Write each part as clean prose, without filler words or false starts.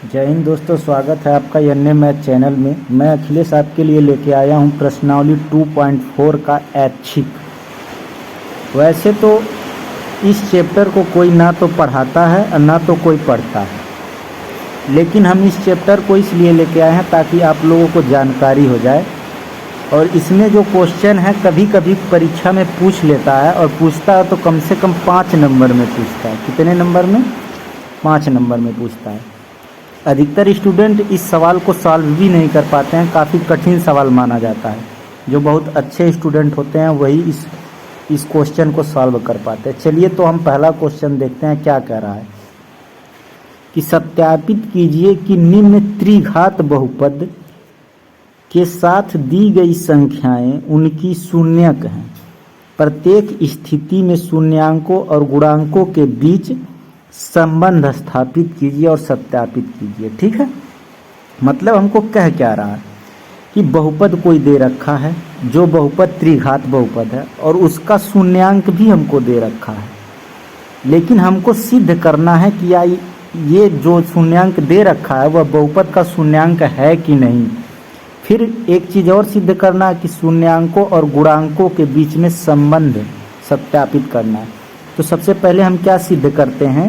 जय हिंद दोस्तों, स्वागत है आपका एन मैथ चैनल में। मैं अखिलेश आपके लिए लेके आया हूं प्रश्नावली 2.4 का ऐच्छिक। वैसे तो इस चैप्टर को कोई ना तो पढ़ाता है और ना तो कोई पढ़ता है, लेकिन हम इस चैप्टर को इसलिए लेके आए हैं ताकि आप लोगों को जानकारी हो जाए। और इसमें जो क्वेश्चन है कभी कभी परीक्षा में पूछ लेता है, और पूछता है तो कम से कम 5 नंबर में पूछता है। कितने नंबर में? 5 नंबर में पूछता है। अधिकतर स्टूडेंट इस सवाल को सॉल्व भी नहीं कर पाते हैं, काफ़ी कठिन सवाल माना जाता है। जो बहुत अच्छे स्टूडेंट होते हैं वही इस क्वेश्चन को सॉल्व कर पाते हैं। चलिए तो हम पहला क्वेश्चन देखते हैं क्या कह रहा है कि सत्यापित कीजिए कि निम्न त्रिघात बहुपद के साथ दी गई संख्याएं उनकी शून्यक हैं। प्रत्येक स्थिति में शून्यांकों और गुणांकों के बीच संबंध स्थापित कीजिए और सत्यापित कीजिए। ठीक है, मतलब हमको कह क्या रहा है कि बहुपद कोई दे रखा है, जो बहुपद त्रिघात बहुपद है, और उसका शून्यांक भी हमको दे रखा है, लेकिन हमको सिद्ध करना है कि या ये जो शून्यांक दे रखा है वह बहुपद का शून्यांक है कि नहीं। फिर एक चीज़ और सिद्ध करना है कि शून्यांकों और गुणांकों के बीच में संबंध सत्यापित करना है। तो सबसे पहले हम क्या सिद्ध करते हैं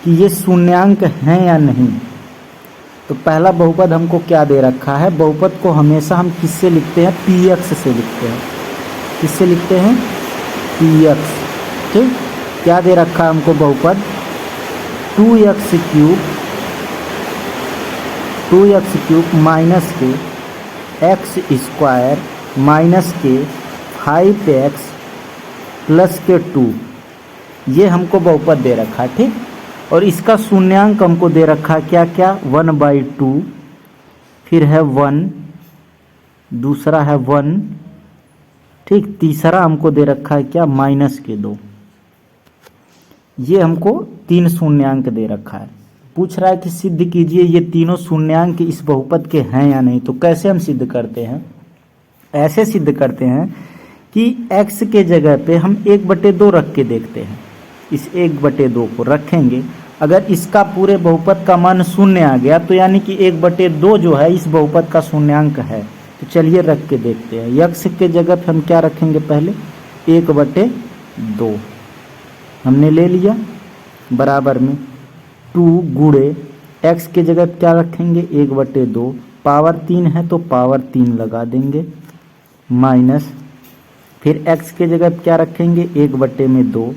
कि ये शून्यांक हैं या नहीं। तो पहला बहुपद हमको क्या दे रखा है? बहुपद को हमेशा हम किससे लिखते हैं? px से लिखते हैं। किससे लिखते हैं? px। ठीक, क्या दे रखा है हमको बहुपद? 2x क्यूब माइनस के एक्स स्क्वायर माइनस के 5x प्लस के 2, ये हमको बहुपद दे रखा है। ठीक, और इसका शून्यांक हमको दे रखा है क्या क्या? 1/2, फिर है 1, दूसरा है 1, ठीक, तीसरा हमको दे रखा है क्या? माइनस के 2। ये हमको 3 शून्यांक दे रखा है। पूछ रहा है कि सिद्ध कीजिए ये तीनों शून्यांक इस बहुपद के हैं या नहीं। तो कैसे हम सिद्ध करते हैं? ऐसे सिद्ध करते हैं कि x के जगह पे हम 1/2 रख के देखते हैं। इस 1/2 को रखेंगे, अगर इसका पूरे बहुपद का मान 0 आ गया तो यानी कि 1/2 जो है इस बहुपद का शून्यांक है। तो चलिए रख के देखते हैं। x के जगह पे हम क्या रखेंगे? पहले 1/2 हमने ले लिया, बराबर में 2 गुणे x के जगह क्या रखेंगे? 1/2, पावर 3 है तो पावर 3 लगा देंगे, माइनस, फिर x के जगह क्या रखेंगे? 1/2,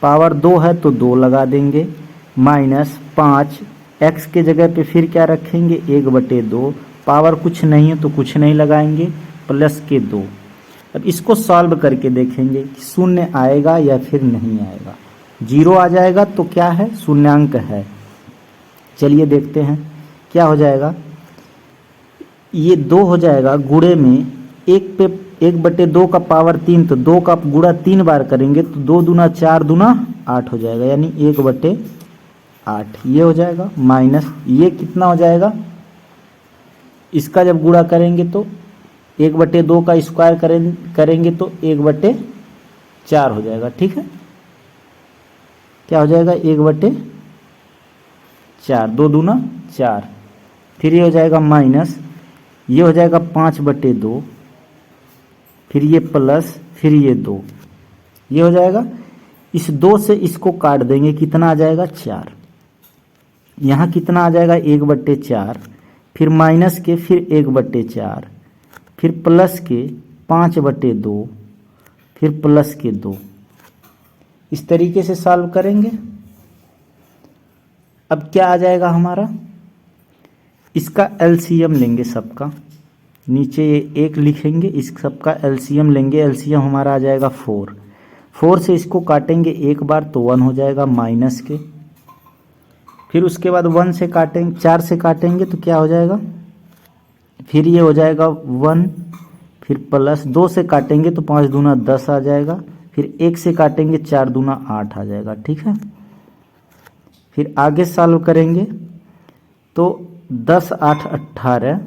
पावर 2 है तो 2 लगा देंगे, माइनस 5, x के जगह पे फिर क्या रखेंगे? 1/2, पावर कुछ नहीं है तो कुछ नहीं लगाएंगे, प्लस के 2। अब इसको सॉल्व करके देखेंगे कि 0 आएगा या फिर नहीं आएगा। 0 आ जाएगा तो क्या है? शून्यांक है। चलिए देखते हैं क्या हो जाएगा। ये 2 हो जाएगा, गुणे में 1/2 का पावर 3, तो 2 का गुणा 3 बार करेंगे तो 2 दूना 4 दूना 8 हो जाएगा, यानी 1/8 ये हो जाएगा, माइनस ये कितना हो जाएगा? इसका जब गुणा करेंगे तो 1/2 का स्क्वायर करेंगे तो 1/4 हो जाएगा। ठीक है, क्या हो जाएगा? 1/4, 2 दूना 4, फिर ये हो जाएगा माइनस, ये हो जाएगा 5/2, फिर ये प्लस, फिर ये 2, ये हो जाएगा। इस 2 से इसको काट देंगे, कितना आ जाएगा? 4। यहाँ कितना आ जाएगा? 1/4, फिर माइनस के, फिर 1/4, फिर प्लस के 5/2, फिर प्लस के 2। इस तरीके से सॉल्व करेंगे। अब क्या आ जाएगा हमारा? इसका एलसीएम लेंगे सबका, नीचे ये 1 लिखेंगे, इस सबका एलसीएम लेंगे। एलसीएम हमारा आ जाएगा 4 से इसको काटेंगे एक बार तो 1 हो जाएगा, माइनस के, फिर उसके बाद 1 से काटेंगे, 4 से काटेंगे तो क्या हो जाएगा? फिर ये हो जाएगा 1, फिर प्लस 2 से काटेंगे तो 5 दूना 10 आ जाएगा, फिर 1 से काटेंगे 4 दूना 8 आ जाएगा। ठीक है, फिर आगे सॉल्व करेंगे तो 10 8 18,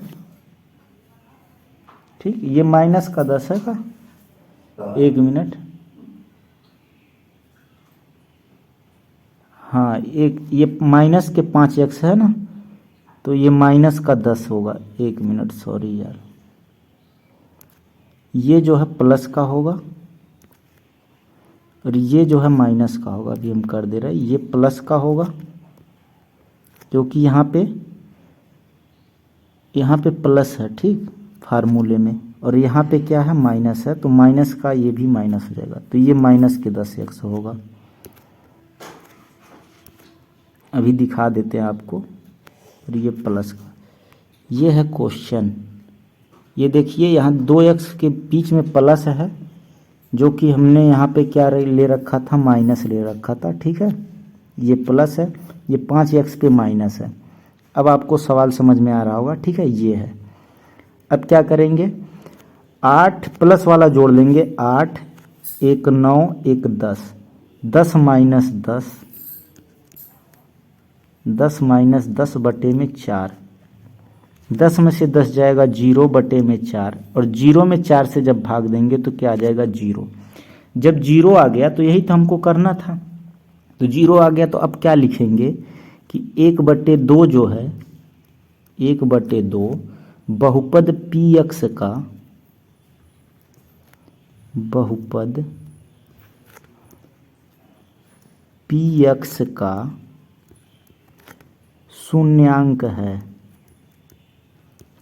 ठीक, ये माइनस का 10 है का, 1 मिनट, हाँ, एक ये माइनस के 5x है ना, तो ये माइनस का 10 होगा। 1 मिनट, सॉरी यार, ये जो है प्लस का होगा और ये जो है माइनस का होगा। अभी हम कर दे रहे हैं, ये प्लस का होगा क्योंकि यहाँ पे प्लस है, ठीक, फार्मूले में, और यहाँ पे क्या है, माइनस है, तो माइनस का ये भी माइनस हो जाएगा, तो ये माइनस के 10x होगा। अभी दिखा देते हैं आपको, और ये प्लस का, ये है क्वेश्चन। ये देखिए यहाँ 2x के बीच में प्लस है, जो कि हमने यहाँ पे क्या ले रखा था, माइनस ले रखा था, ठीक है। ये प्लस है, ये 5x पे माइनस है। अब आपको सवाल समझ में आ रहा होगा, ठीक है, ये है। अब क्या करेंगे, 8 प्लस वाला जोड़ लेंगे, 8 1 9 1 10, 10 माइनस 10, 10 माइनस 10 बटे में 4, 10 में से 10 जाएगा 0 बटे में 4, और 0 में 4 से जब भाग देंगे तो क्या आ जाएगा, 0। जब 0 आ गया तो यही तो हमको करना था, तो 0 आ गया तो अब क्या लिखेंगे कि 1/2 जो है, 1/2 बहुपद px का, बहुपद px का शून्यांक है।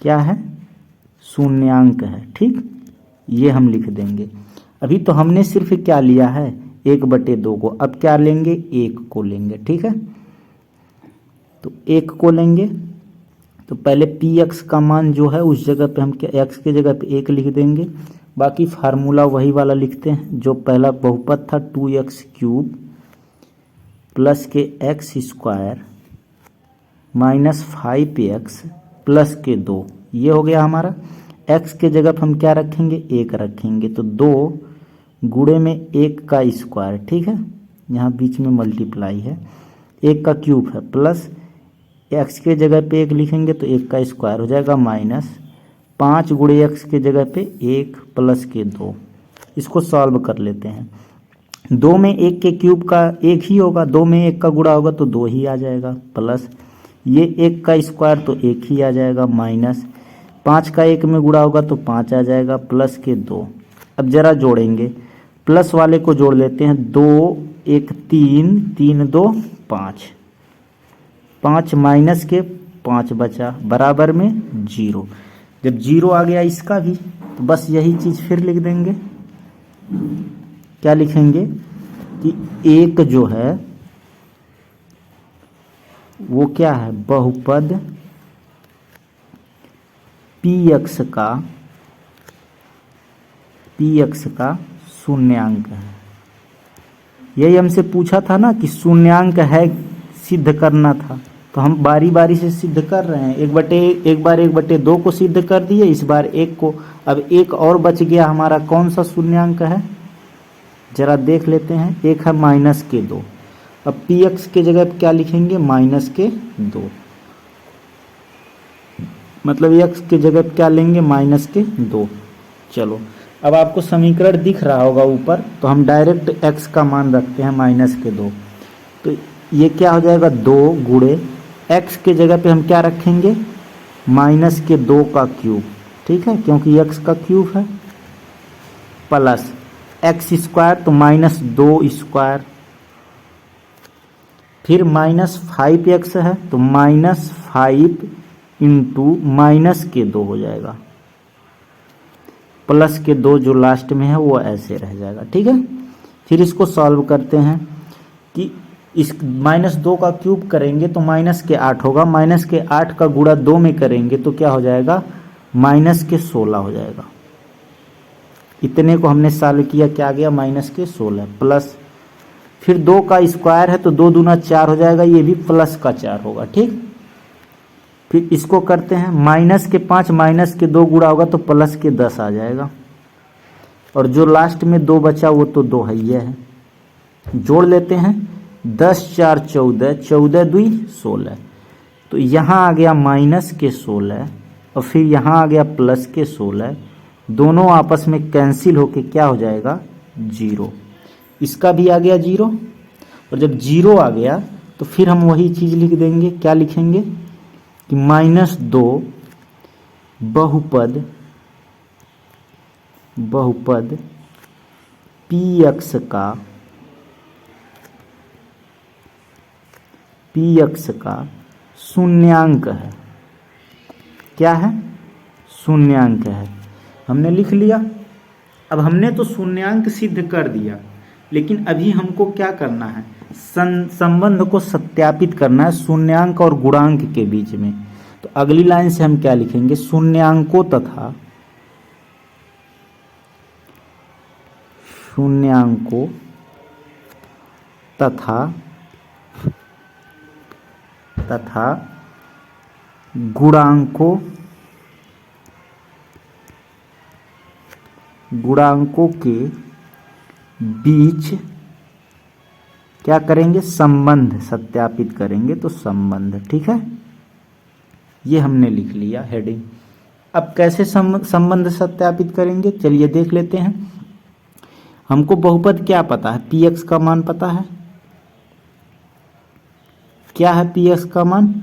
क्या है, शून्यांक है, ठीक, ये हम लिख देंगे। अभी तो हमने सिर्फ क्या लिया है, 1/2 को, अब क्या लेंगे, 1 को लेंगे, ठीक है। तो 1 को लेंगे तो पहले px का मान जो है उस जगह पे हम क्या, x की जगह पे 1 लिख देंगे, बाकी फार्मूला वही वाला लिखते हैं जो पहला बहुपद था, 2x³ प्लस के x² माइनस 5x प्लस के 2, ये हो गया हमारा। x के जगह पर हम क्या रखेंगे, 1 रखेंगे, तो 2 गुणे में 1 का स्क्वायर, ठीक है, यहाँ बीच में मल्टीप्लाई है, 1 का क्यूब है, प्लस x के जगह पे 1 लिखेंगे तो 1 का स्क्वायर हो जाएगा, माइनस 5 गुणे x के जगह पे 1 प्लस के 2। इसको सॉल्व कर लेते हैं। 2 में 1 के क्यूब का 1 ही होगा, 2 में 1 का गुणा होगा तो 2 ही आ जाएगा, प्लस ये 1 का स्क्वायर तो 1 ही आ जाएगा, माइनस 5 का 1 में गुणा होगा तो 5 आ जाएगा, प्लस के 2। अब जरा जोड़ेंगे, प्लस वाले को जोड़ लेते हैं, 2 1 3 3 2 5, 5 माइनस के 5 बचा, बराबर में 0। जब 0 आ गया इसका भी, तो बस यही चीज़ फिर लिख देंगे। क्या लिखेंगे कि 1 जो है वो क्या है, बहुपद px का शून्यांक है। यही हमसे पूछा था ना कि शून्यांक है, सिद्ध करना था, तो हम बारी बारी से सिद्ध कर रहे हैं। एक बार 1/2 को सिद्ध कर दिए, इस बार 1 को। अब 1 और बच गया हमारा, कौन सा शून्यांक है, जरा देख लेते हैं। 1 है माइनस के 2, अब px के जगह पे क्या लिखेंगे, माइनस के 2, मतलब x के जगह पे क्या लेंगे, माइनस के 2। चलो अब आपको समीकरण दिख रहा होगा ऊपर, तो हम डायरेक्ट x का मान रखते हैं माइनस के 2, तो ये क्या हो जाएगा, 2 गुणे x के जगह पे हम क्या रखेंगे, माइनस के 2 का क्यूब, ठीक है, क्योंकि x का क्यूब है, प्लस x² तो माइनस 2 स्क्वायर, फिर माइनस 5x है तो माइनस 5 इंटू माइनस के 2 हो जाएगा, प्लस के 2 जो लास्ट में है वो ऐसे रह जाएगा, ठीक है। फिर इसको सॉल्व करते हैं कि इस -2 का क्यूब करेंगे तो माइनस के 8 होगा, माइनस के 8 का गुणा 2 में करेंगे तो क्या हो जाएगा, माइनस के 16 हो जाएगा। इतने को हमने सॉल्व किया, क्या आ गया, माइनस के 16, प्लस फिर 2 का स्क्वायर है तो 2 दूना 4 हो जाएगा, ये भी प्लस का 4 होगा, ठीक। फिर इसको करते हैं, माइनस के 5 माइनस के 2 गुणा होगा तो प्लस के 10 आ जाएगा, और जो लास्ट में 2 बचा वो तो 2 है, ये है। जोड़ लेते हैं, 10 4 14, 14 2 16, तो यहाँ आ गया माइनस के 16 और फिर यहाँ आ गया प्लस के 16, दोनों आपस में कैंसिल होके क्या हो जाएगा, 0। इसका भी आ गया 0, और जब 0 आ गया तो फिर हम वही चीज़ लिख देंगे। क्या लिखेंगे कि -2 बहुपद px का शून्यांक है। क्या है? शून्यांक है। हमने लिख लिया। अब हमने तो शून्यांक सिद्ध कर दिया, लेकिन अभी हमको क्या करना है? संबंध को सत्यापित करना है शून्यांक और गुणांक के बीच में। तो अगली लाइन से हम क्या लिखेंगे? शून्यांकों तथा गुणांकों के बीच क्या करेंगे? संबंध सत्यापित करेंगे। तो संबंध, ठीक है, ये हमने लिख लिया हेडिंग। अब कैसे संबंध सत्यापित करेंगे, चलिए देख लेते हैं। हमको बहुपद क्या पता है? px का मान पता है। क्या है px का मान?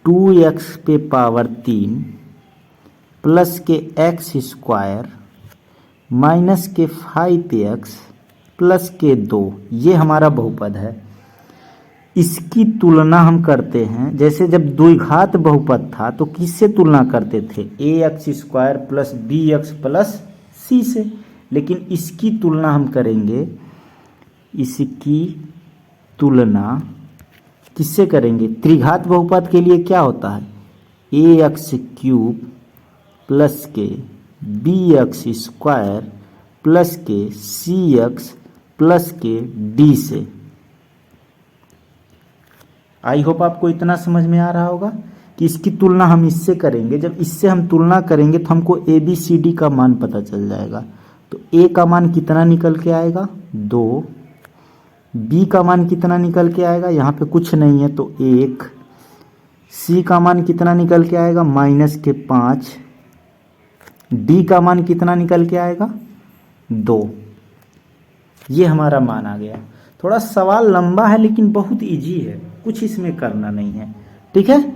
2x पे पावर 3 प्लस के x स्क्वायर माइनस के 5x प्लस के 2, ये हमारा बहुपद है। इसकी तुलना हम करते हैं, जैसे जब द्विघात बहुपद था तो किससे तुलना करते थे? ax square plus bx plus c से। लेकिन इसकी तुलना हम करेंगे, इसकी तुलना किससे करेंगे? त्रिघात बहुपद के लिए क्या होता है? ax क्यूब प्लस के bx स्क्वायर प्लस के cx प्लस के d से। आई होप आपको इतना समझ में आ रहा होगा कि इसकी तुलना हम इससे करेंगे। जब इससे हम तुलना करेंगे तो हमको ए बी सी डी का मान पता चल जाएगा। तो ए का मान कितना निकल के आएगा? 2। बी का मान कितना निकल के आएगा? यहाँ पे कुछ नहीं है तो 1। सी का मान कितना निकल के आएगा? -5। डी का मान कितना निकल के आएगा? 2। ये हमारा मान आ गया। थोड़ा सवाल लंबा है लेकिन बहुत इजी है, कुछ इसमें करना नहीं है, ठीक है।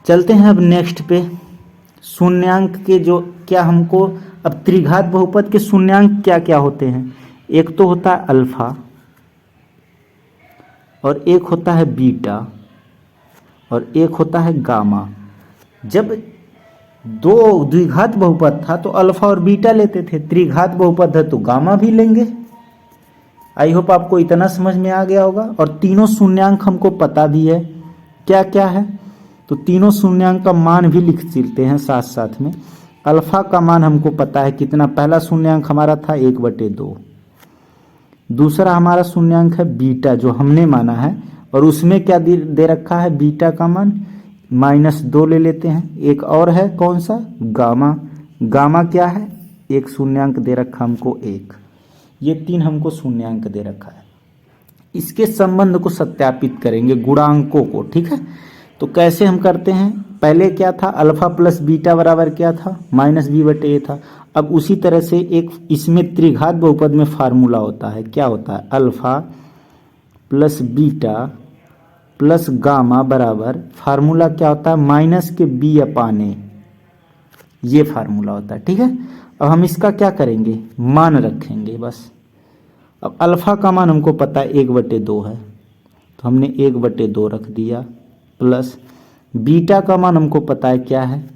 चलते हैं अब नेक्स्ट पे। शून्यांक के जो क्या हमको, अब त्रिघात बहुपद के शून्यांक क्या क्या होते हैं? एक तो होता है अल्फा और एक होता है बीटा और एक होता है गामा। जब दो द्विघात बहुपद था तो अल्फा और बीटा लेते थे, त्रिघात बहुपद है तो गामा भी लेंगे। आई होप आपको इतना समझ में आ गया होगा। और तीनों शून्यांक हमको पता भी है क्या क्या है, तो तीनों शून्यांक का मान भी लिख लेते हैं साथ साथ में। अल्फा का मान हमको पता है कितना, पहला शून्यांक हमारा था 1/2। दूसरा हमारा शून्यांक है बीटा जो हमने माना है, और उसमें क्या दे रखा है? बीटा का मान -2 ले लेते हैं। एक और है कौन सा? गामा। गामा क्या है? एक शून्यांक दे रखा हमको 1। ये 3 हमको शून्यांक दे रखा है। इसके संबंध को सत्यापित करेंगे, गुणांकों को, ठीक है। तो कैसे हम करते हैं? पहले क्या था? अल्फा प्लस बीटा बराबर क्या था? -b/a था। अब उसी तरह से एक इसमें त्रिघात बहुपद में फार्मूला होता है, क्या होता है? Alpha plus beta plus gamma बराबर, फार्मूला क्या होता है? -b/a। ये फार्मूला होता है, ठीक है। अब हम इसका क्या करेंगे? मान रखेंगे बस। अब अल्फा का मान हमको पता है 1/2 है, तो हमने 1/2 रख दिया, प्लस बीटा का मान हमको पता है क्या है?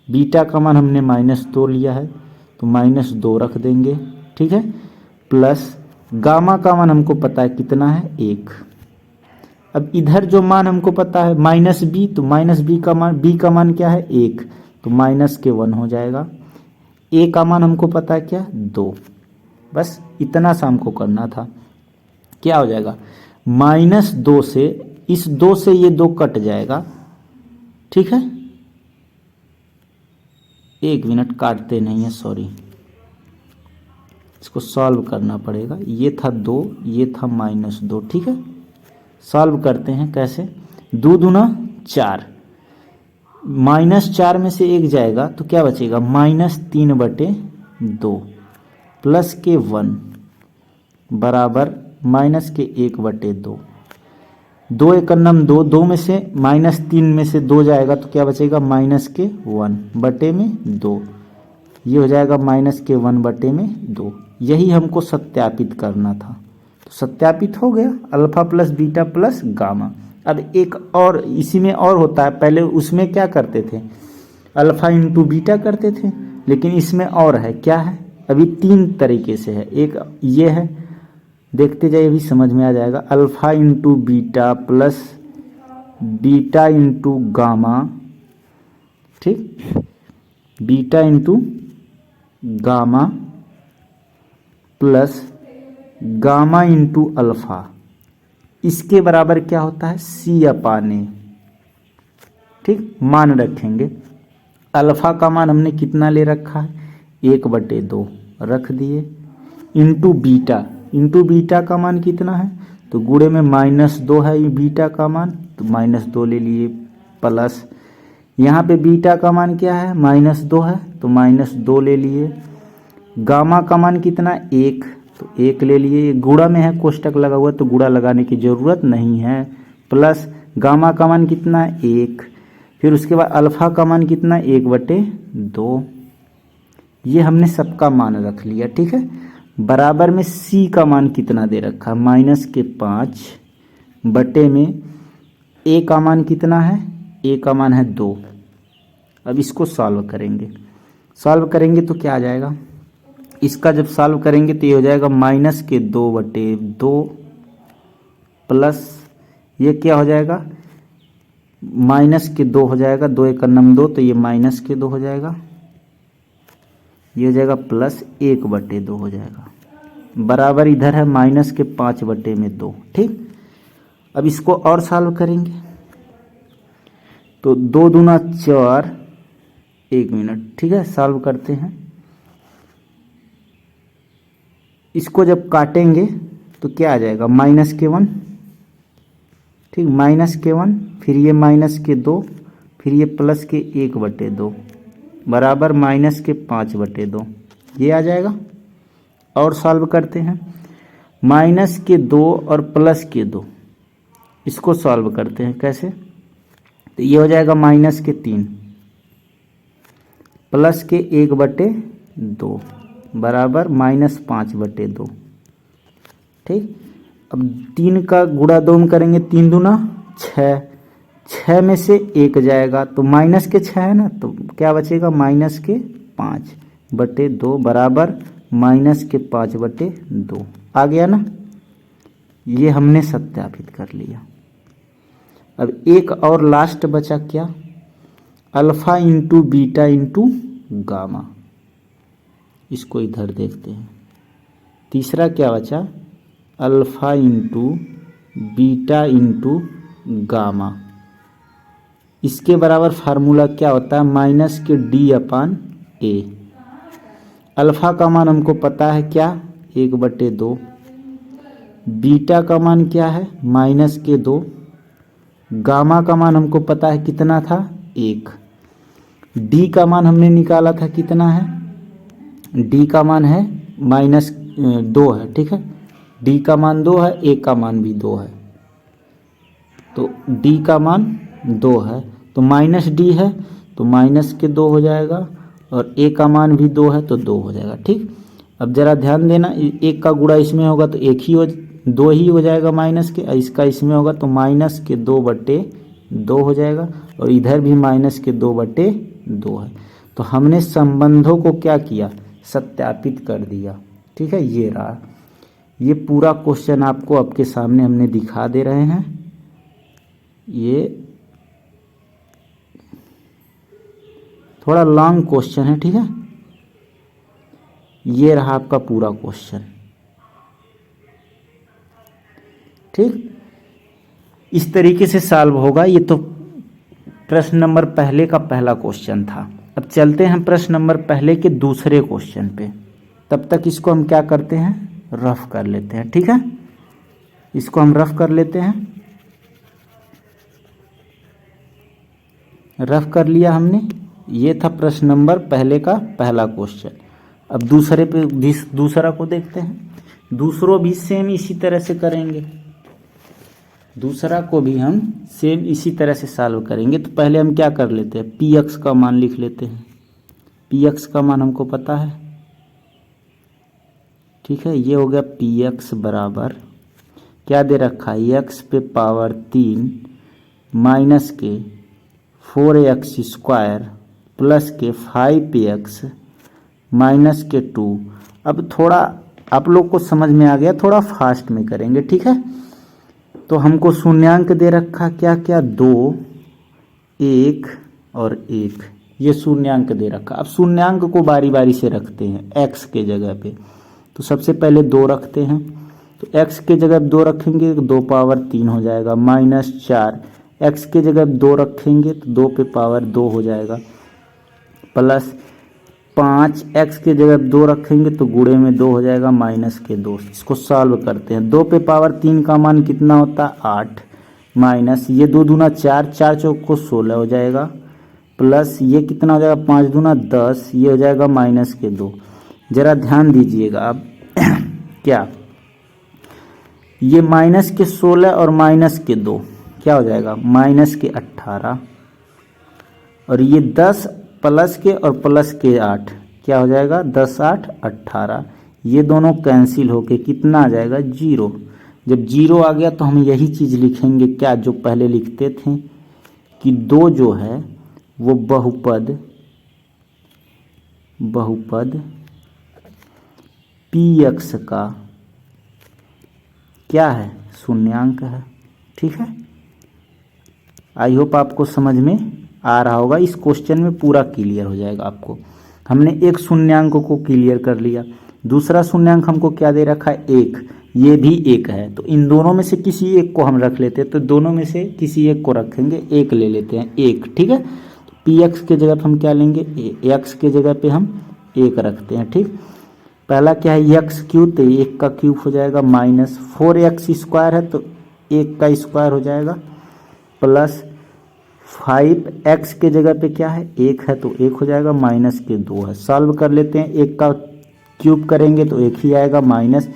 बीटा का मान हमने -2 लिया है तो -2 रख देंगे, ठीक है। प्लस गामा का मान हमको पता है कितना है? 1। अब इधर जो मान हमको पता है -b, तो -b का मान, b का मान क्या है? 1, तो -1 हो जाएगा। a का मान हमको पता है क्या? 2। बस इतना सा हमको करना था। क्या हो जाएगा? -2 से, इस 2 से ये 2 कट जाएगा, ठीक है। 1 मिनट, काटते नहीं है, सॉरी, इसको सॉल्व करना पड़ेगा। ये था 2, ये था -2, ठीक है। सॉल्व करते हैं कैसे? 2 दूना 4, -4 में से 1 जाएगा तो क्या बचेगा? -3/2 प्लस के 1 बराबर -1/2। 2 एक नम 2, 2 में से -3 में से 2 जाएगा तो क्या बचेगा -1/2। ये हो जाएगा -1/2। यही हमको सत्यापित करना था, तो सत्यापित हो गया alpha plus beta plus gamma. अब एक और इसी में और होता है, पहले उसमें क्या करते थे, अल्फा इंटू बीटा करते थे, लेकिन इसमें और है, क्या है, अभी 3 तरीके से है। एक ये है, देखते जाइए भी समझ में आ जाएगा, alpha into beta plus beta into gamma, ठीक, beta into gamma plus gamma into alpha, इसके बराबर क्या होता है C/A, ठीक। मान रखेंगे, अल्फा का मान हमने कितना ले रखा है 1/2 रख दिए, इंटू बीटा का मान कितना है, तो गुणे में -2 है ये बीटा का मान, तो -2 ले लिए, प्लस यहाँ पे बीटा का मान क्या है -2 है, तो -2 ले लिए, गामा का मान कितना 1, तो 1 ले लिए, गुणा में है कोष्टक लगा हुआ तो गुणा लगाने की ज़रूरत नहीं है, प्लस गामा का मान कितना है 1, फिर उसके बाद अल्फा का मान कितना 1/2, ये हमने सबका मान रख लिया, ठीक है। बराबर में C का मान कितना दे रखा -5 बटे में A का मान कितना है, A का मान है 2। अब इसको सॉल्व करेंगे तो क्या आ जाएगा, इसका जब सॉल्व करेंगे तो ये हो जाएगा -2/2 प्लस ये क्या हो जाएगा -2 हो जाएगा, 2 एक 2, तो ये -2 हो जाएगा, ये हो जाएगा प्लस 1/2 हो जाएगा, बराबर इधर है -5/2, ठीक। अब इसको और सॉल्व करेंगे तो 2 दूना 4, 1 मिनट, ठीक है, सॉल्व करते हैं। इसको जब काटेंगे तो क्या आ जाएगा -1, ठीक, -1, फिर ये -2, फिर ये प्लस के 1/2 बराबर -5/2, ये आ जाएगा। और सॉल्व करते हैं, -2 और +2 इसको सॉल्व करते हैं, कैसे, तो ये हो जाएगा -3 प्लस के 1/2 बराबर -5/2, ठीक। अब 3 का गुणा 2 में करेंगे, 3 दूना 6, 6 में से 1 जाएगा तो -6 है ना, तो क्या बचेगा -5/2 बराबर -5/2 आ गया ना, ये हमने सत्यापित कर लिया। अब एक और लास्ट बचा क्या, alpha into beta into gamma, इसको इधर देखते हैं। तीसरा क्या बचा, alpha into beta into gamma, इसके बराबर फार्मूला क्या होता है -D/A। अल्फा का मान हमको पता है क्या 1/2, बीटा का मान क्या है -2, गामा का मान हमको पता है कितना था 1, डी का मान हमने निकाला था कितना है, डी का मान है -2 है, ठीक है, डी का मान 2 है, ए का मान भी 2 है, तो डी का मान 2 है, तो -D है तो -2 हो जाएगा, और ए का मान भी 2 है तो 2 हो जाएगा, ठीक। अब जरा ध्यान देना, एक का गुणा इसमें होगा तो 2 ही हो जाएगा माइनस के, इसका इसमें होगा तो -2/2 हो जाएगा, और इधर भी -2/2 है। तो हमने संबंधों को क्या किया, सत्यापित कर दिया, ठीक है। ये रहा, ये पूरा क्वेश्चन आपको आपके सामने हमने दिखा दे रहे हैं। ये थोड़ा लॉन्ग क्वेश्चन है, ठीक है। ये रहा आपका पूरा क्वेश्चन, ठीक। इस तरीके से सॉल्व होगा। ये तो प्रश्न नंबर पहले का पहला क्वेश्चन था। अब चलते हैं प्रश्न नंबर पहले के दूसरे क्वेश्चन पे। तब तक इसको हम क्या करते हैं, रफ कर लेते हैं, ठीक है। इसको हम रफ कर लेते हैं। रफ कर लिया हमने। ये था प्रश्न नंबर पहले का पहला क्वेश्चन। अब दूसरे पे दूसरा को देखते हैं। दूसरों भी सेम इसी तरह से करेंगे। दूसरा को भी हम सेम इसी तरह से सॉल्व करेंगे। तो पहले हम क्या कर लेते हैं, पी एक्स का मान लिख लेते हैं। पी एक्स का मान हमको पता है, ठीक है। ये हो गया पी एक्स बराबर क्या दे रखा है, एक्स पे पावर 3 माइनस के 4x² प्लस के 5x माइनस के 2। अब थोड़ा आप लोग को समझ में आ गया, थोड़ा फास्ट में करेंगे, ठीक है। तो हमको शून्यांक दे रखा क्या क्या, 2, 1 और 1, ये शून्यांक दे रखा। अब शून्यांक को बारी बारी से रखते हैं x के जगह पे। तो सबसे पहले 2 रखते हैं, तो x के जगह 2 रखेंगे तो 2 पावर 3 हो जाएगा, माइनस 4, x के जगह 2 रखेंगे तो 2 पे पावर 2 हो जाएगा, प्लस 5, x के जगह 2 रखेंगे तो गुणे में 2 हो जाएगा, माइनस के 2। इसको सॉल्व करते हैं। 2 पे पावर 3 का मान कितना होता है, 8, माइनस ये 2 दूना 4, 4 चौक को 16 हो जाएगा, प्लस ये कितना हो जाएगा, 5 दूना 10, ये हो जाएगा माइनस के 2। जरा ध्यान दीजिएगा अब क्या, ये माइनस के 16 और माइनस के 2 क्या हो जाएगा, माइनस के 18, और ये 10 प्लस के और प्लस के 8 क्या हो जाएगा, 10 8 18। ये दोनों कैंसिल होके कितना आ जाएगा, 0। जब 0 आ गया तो हम यही चीज़ लिखेंगे क्या, जो पहले लिखते थे कि 2 जो है वो बहुपद पी एक्स का क्या है, शून्यांक है, ठीक है। आई होप आपको समझ में आ रहा होगा। इस क्वेश्चन में पूरा क्लियर हो जाएगा आपको। हमने एक शून्यांक को क्लियर कर लिया, दूसरा शून्यांक हमको क्या दे रखा है, 1, ये भी 1 है। तो इन दोनों में से किसी एक को हम रख लेते हैं, तो दोनों में से किसी एक को रखेंगे, 1 ले लेते हैं, 1, ठीक है। तो पी एक्स के जगह पर हम क्या लेंगे, एक्स के जगह पे हम 1 रखते हैं, ठीक। पहला क्या है, एक्स क्यूब, तो 1 का क्यूब हो जाएगा, माइनस 4x² है तो 1 का स्क्वायर हो जाएगा, प्लस 5x के जगह पे क्या है, 1 है तो 1 हो जाएगा, माइनस के 2 है। सॉल्व कर लेते हैं, 1 का क्यूब करेंगे तो 1 ही आएगा, माइनस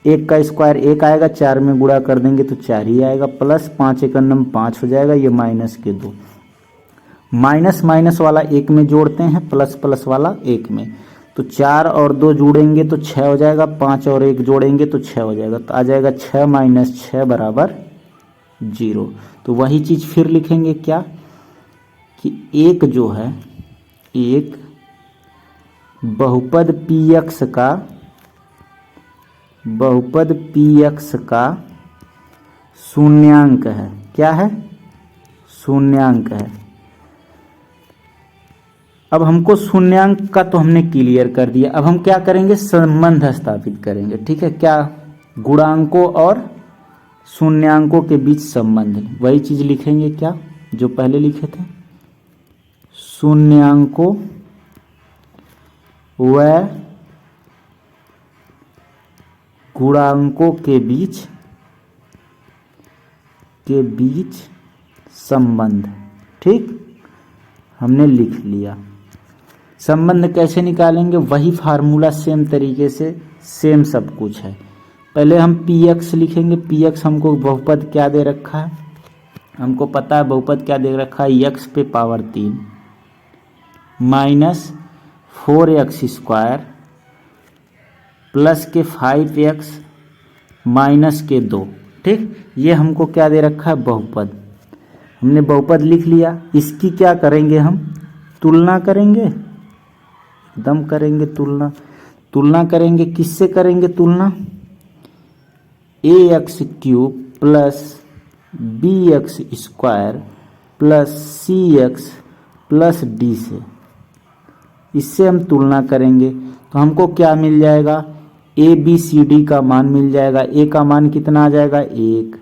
1 का स्क्वायर 1 आएगा, 4 में गुणा कर देंगे तो 4 ही आएगा, प्लस 5 1 5 हो जाएगा, ये माइनस के 2। माइनस माइनस वाला 1 में जोड़ते हैं, प्लस प्लस वाला 1 में, तो 4 और 2 जोड़ेंगे तो 6 हो जाएगा, 5 और 1 जोड़ेंगे तो 6 हो जाएगा, तो आ जाएगा 6 माइनस 6 बराबर 0। तो वही चीज़ फिर लिखेंगे क्या कि 1 जो है, एक बहुपद पी एक्स का शून्यांक है। क्या है, शून्यांक है। अब हमको शून्यांक का तो हमने क्लियर कर दिया, अब हम क्या करेंगे, संबंध स्थापित करेंगे, ठीक है। क्या, गुणांकों और शून्यांकों के बीच संबंध, वही चीज लिखेंगे क्या जो पहले लिखे थे, शून्यांकों व गुणांकों के बीच संबंध, ठीक, हमने लिख लिया। संबंध कैसे निकालेंगे, वही फार्मूला सेम तरीके से, सेम सब कुछ है। पहले हम पी एक्स लिखेंगे, पी एक्स हमको बहुपद क्या दे रखा है, हमको पता है बहुपद क्या दे रखा है, एक्स पे पावर 3 माइनस 4x² प्लस के 5x माइनस के 2, ठीक। ये हमको क्या दे रखा है, बहुपद। हमने बहुपद लिख लिया, इसकी क्या करेंगे हम, तुलना करेंगे, एकदम करेंगे तुलना करेंगे, किससे करेंगे तुलना, ax³ plus bx² plus cx plus d से, इससे हम तुलना करेंगे तो हमको क्या मिल जाएगा, ए बी सी डी का मान मिल जाएगा। ए का मान कितना आ जाएगा, 1,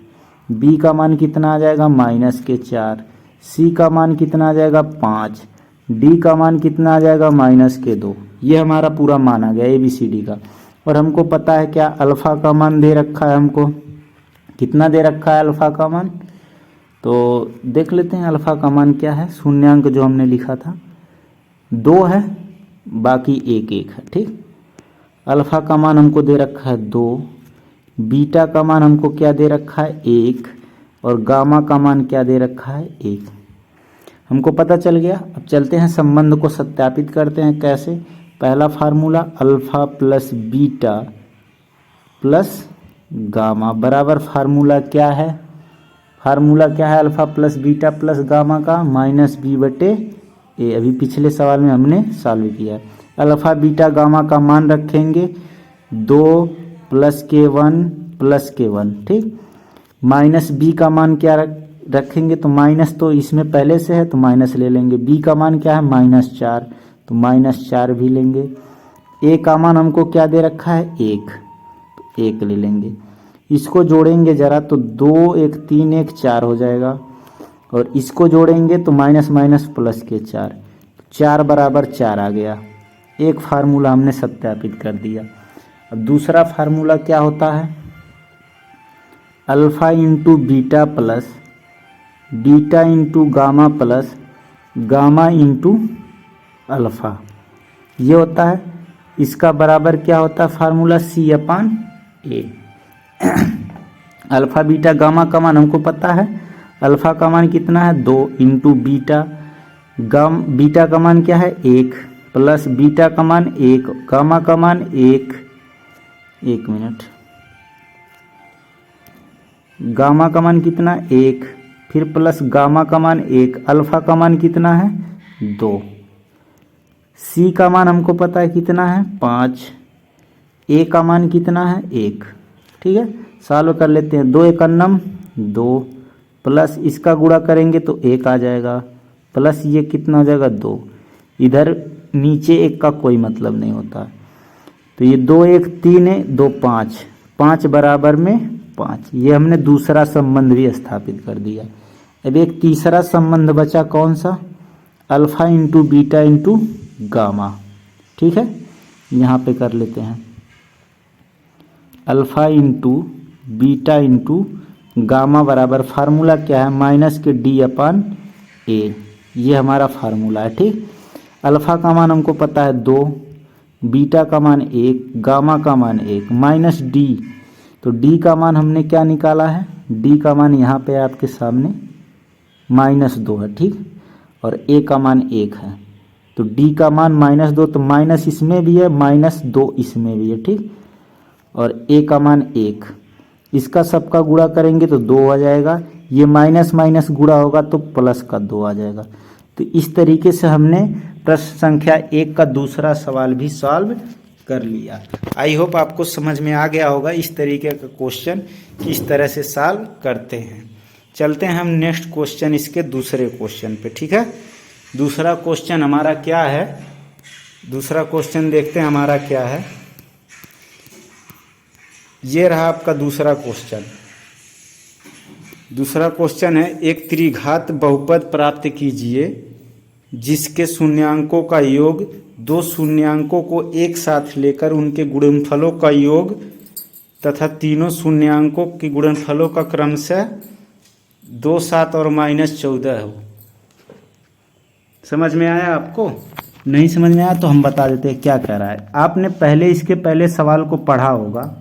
बी का मान कितना आ जाएगा, माइनस के 4, सी का मान कितना आ जाएगा, 5, डी का मान कितना आ जाएगा, माइनस के 2। ये हमारा पूरा मान आ गया ए बी सी डी का। और हमको पता है क्या, अल्फ़ा का मान दे रखा है, हमको कितना दे रखा है अल्फ़ा का मान, तो देख लेते हैं अल्फ़ा का मान क्या है। शून्यांक जो हमने लिखा था 2 है, बाकी 1 1 है, ठीक। अल्फ़ा का मान हमको दे रखा है 2, बीटा का मान हमको क्या दे रखा है 1, और गामा का मान क्या दे रखा है 1। हमको पता चल गया। अब चलते हैं संबंध को सत्यापित करते हैं। कैसे? पहला formula alpha plus beta plus gamma बराबर फार्मूला क्या है? फार्मूला क्या है alpha plus beta plus gamma का? माइनस बी बटे ए। अभी पिछले सवाल में हमने सॉल्व किया। अल्फा बीटा गामा का मान रखेंगे 2 प्लस के वन, ठीक। माइनस बी का मान क्या रखेंगे? तो माइनस तो इसमें पहले से है तो माइनस ले लेंगे। बी का मान क्या है? -4, तो -4 भी लेंगे। ए का मान हमको क्या दे रखा है? 1, तो 1 ले लेंगे। इसको जोड़ेंगे जरा तो 2 1 3 1 4 हो जाएगा, और इसको जोड़ेंगे तो माइनस माइनस प्लस के 4 बराबर 4 आ गया। एक फार्मूला हमने सत्यापित कर दिया। अब दूसरा फार्मूला क्या होता है? Alpha into beta plus beta into gamma plus gamma into alpha, ये होता है। इसका बराबर क्या होता है formula? C/A। Alpha beta gamma का मान हमको पता है। अल्फा का मान कितना है? 2 इंटू बीटा, बीटा का मान क्या है? 1 प्लस बीटा का मान 1, गामा का मान 1 मिनट, गामा का मान कितना? 1, फिर प्लस गामा का मान 1, अल्फा का मान कितना है? 2। सी का मान हमको पता है कितना है? 5। ए का मान कितना है? 1। ठीक है, सॉल्व कर लेते हैं। 2 एकन्नम 2, प्लस इसका गुणा करेंगे तो 1 आ जाएगा, प्लस ये कितना हो जाएगा? 2। इधर नीचे 1 का कोई मतलब नहीं होता, तो ये 2 1 3 है, 2 5, 5 बराबर में 5। ये हमने दूसरा संबंध भी स्थापित कर दिया। अब एक तीसरा संबंध बचा, कौन सा? Alpha into beta into gamma. ठीक है, यहाँ पे कर लेते हैं। Alpha into beta into gamma बराबर फार्मूला क्या है? माइनस के D/A। ये हमारा फार्मूला है। ठीक, अल्फा का मान हमको पता है 2, बीटा का मान 1, गामा का मान 1, माइनस D, तो D का मान हमने क्या निकाला है? D का मान यहाँ पे आपके सामने -2 है। ठीक, और A का मान 1 है, तो D का मान -2, तो माइनस इसमें भी है, -2 इसमें भी है। ठीक, और A का मान 1, इसका सबका गुणा करेंगे तो 2 आ जाएगा। ये माइनस माइनस गुणा होगा तो प्लस का 2 आ जाएगा। तो इस तरीके से हमने प्रश्न संख्या 1 का दूसरा सवाल भी सॉल्व कर लिया। आई होप आपको समझ में आ गया होगा इस तरीके का क्वेश्चन किस तरह से सॉल्व करते हैं। चलते हैं हम नेक्स्ट क्वेश्चन, इसके दूसरे क्वेश्चन पे। ठीक है, दूसरा क्वेश्चन हमारा क्या है? दूसरा क्वेश्चन देखते हैं हमारा क्या है। ये रहा आपका दूसरा क्वेश्चन। दूसरा क्वेश्चन है, एक त्रिघात बहुपद प्राप्त कीजिए जिसके शून्यांकों का योग 2 शून्यांकों को एक साथ लेकर उनके गुणनफलों का योग तथा तीनों शून्यांकों के गुणनफलों का क्रमशः 2 7 और -14 हो। समझ में आया आपको? नहीं समझ में आया तो हम बता देते हैं क्या कह रहा है। आपने पहले इसके पहले सवाल को पढ़ा होगा।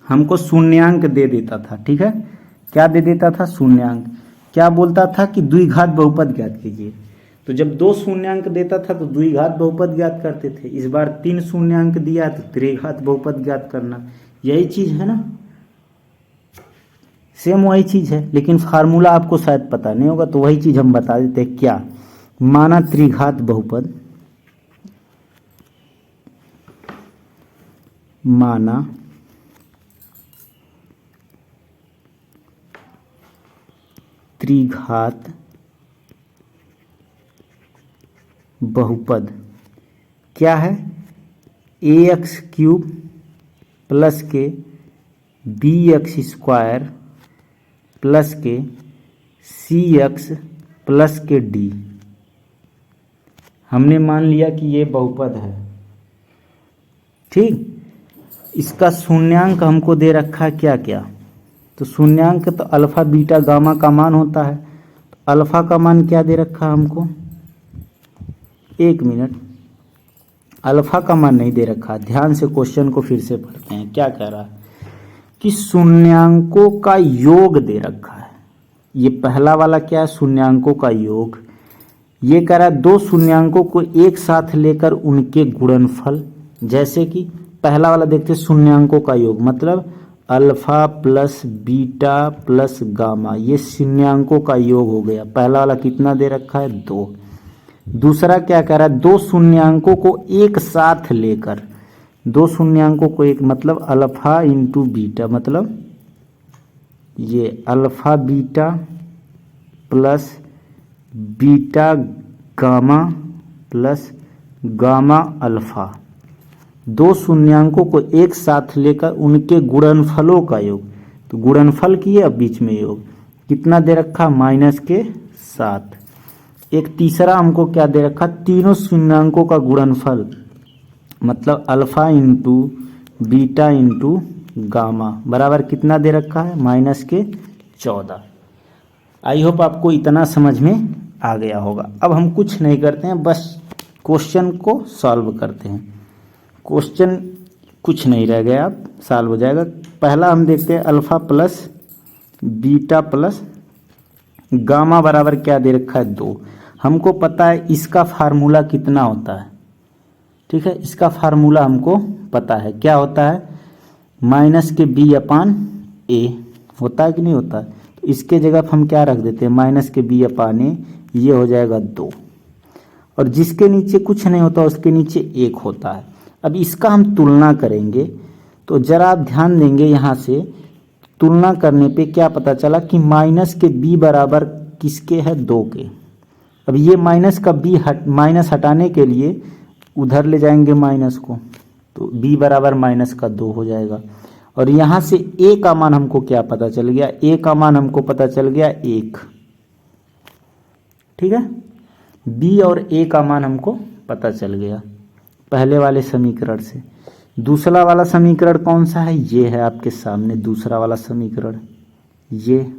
हमको शून्यांक दे देता था। ठीक है, क्या दे देता था? शून्यांक। क्या बोलता था कि द्विघात बहुपद ज्ञात कीजिए। तो जब 2 शून्यांक देता था तो द्विघात बहुपद ज्ञात करते थे। इस बार 3 शून्यांक दिया तो त्रिघात बहुपद ज्ञात करना। यही चीज है ना, सेम वही चीज है, लेकिन फार्मूला आपको शायद पता नहीं होगा, तो वही चीज हम बता देते हैं। क्या माना? त्रिघात बहुपद, माना त्रिघात बहुपद क्या है? ax³ प्लस के bx² प्लस के cx प्लस के d। हमने मान लिया कि ये बहुपद है। ठीक, इसका शून्यांक हमको दे रखा है क्या क्या? तो शून्यांक तो अल्फा बीटा गामा का मान होता है। तो अल्फा का मान क्या दे रखा है हमको? 1 मिनट, अल्फा का मान नहीं दे रखा। ध्यान से क्वेश्चन को फिर से पढ़ते हैं। क्या कह रहा है कि शून्यांकों का योग दे रखा है। ये पहला वाला क्या है, शून्यांकों का योग। ये कह रहा है दो शून्यांकों को एक साथ लेकर उनके गुणनफल। जैसे कि पहला वाला देखते हैं, शून्यांकों का योग मतलब alpha plus beta plus gamma, ये शून्यांकों का योग हो गया। पहला वाला कितना दे रखा है, 2। दूसरा क्या कह रहा है, दो शून्यांकों को एक साथ लेकर, दो शून्यांकों को एक मतलब अल्फा इंटू बीटा, मतलब ये alpha beta plus beta gamma plus gamma alpha, दो शून्यांकों को एक साथ लेकर उनके गुणनफलों का योग। तो गुणनफल किए, अब बीच में योग कितना दे रखा, -7। एक तीसरा हमको क्या दे रखा, तीनों शून्यांकों का गुणनफल मतलब alpha into beta into gamma बराबर कितना दे रखा है, -14। आई होप आपको इतना समझ में आ गया होगा। अब हम कुछ नहीं करते हैं, बस क्वेश्चन को सॉल्व करते हैं। क्वेश्चन कुछ नहीं रह गया, अब सॉल्व हो जाएगा। पहला हम देखते हैं, alpha plus beta plus gamma बराबर क्या दे रखा है, 2। हमको पता है इसका फार्मूला कितना होता है, ठीक है। इसका फार्मूला हमको पता है, क्या होता है, -b/a होता है कि नहीं होता है। तो इसके जगह हम क्या रख देते हैं, -b/a, ये हो जाएगा 2। और जिसके नीचे कुछ नहीं होता उसके नीचे 1 होता है। अब इसका हम तुलना करेंगे, तो जरा आप ध्यान देंगे, यहाँ से तुलना करने पे क्या पता चला कि -b बराबर किसके है, 2 के। अब ये माइनस हटाने के लिए उधर ले जाएंगे माइनस को, तो b बराबर -2 हो जाएगा। और यहाँ से a का मान हमको क्या पता चल गया, a का मान हमको पता चल गया 1, ठीक है। b और a का मान हमको पता चल गया पहले वाले समीकरण से। दूसरा वाला समीकरण कौन सा है, ये है आपके सामने दूसरा वाला समीकरण, ये।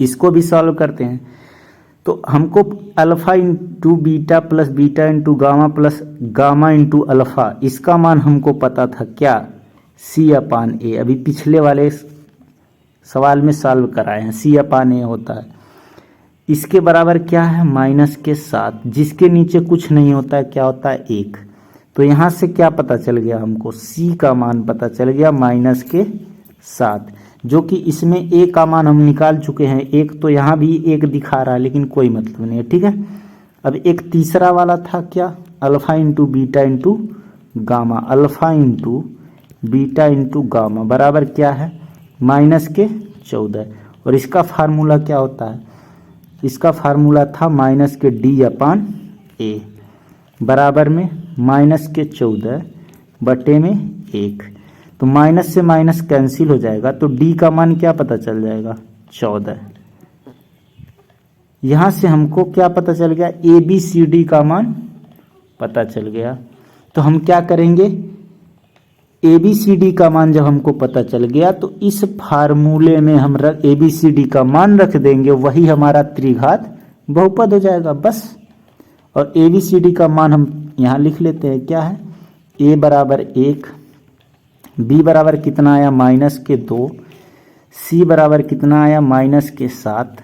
इसको भी सॉल्व करते हैं। तो हमको alpha into beta plus beta into gamma plus gamma into alpha, इसका मान हमको पता था क्या, c/a। अभी पिछले वाले सवाल में सॉल्व कराए हैं, c/a होता है। इसके बराबर क्या है, -7। जिसके नीचे कुछ नहीं होता है, क्या होता है, 1। तो यहाँ से क्या पता चल गया हमको, c का मान पता चल गया -7, जो कि इसमें a का मान हम निकाल चुके हैं। एक तो यहाँ भी 1 दिखा रहा है, लेकिन कोई मतलब नहीं है, ठीक है। अब एक तीसरा वाला था क्या, alpha into beta into gamma, alpha into beta into gamma बराबर क्या है, -14। और इसका फार्मूला क्या होता है, इसका फार्मूला था -d/a बराबर में -14 बटे में 1। तो माइनस से माइनस कैंसिल हो जाएगा, तो d का मान क्या पता चल जाएगा, 14। यहाँ से हमको क्या पता चल गया, ABCD का मान पता चल गया। तो हम क्या करेंगे, ABCD का मान जब हमको पता चल गया तो इस फार्मूले में हम ABCD का मान रख देंगे, वही हमारा त्रिघात बहुपद हो जाएगा बस। और ABCD का मान हम यहाँ लिख लेते हैं, क्या है, a बराबर 1, b बराबर कितना आया, -2, c बराबर कितना आया, -7,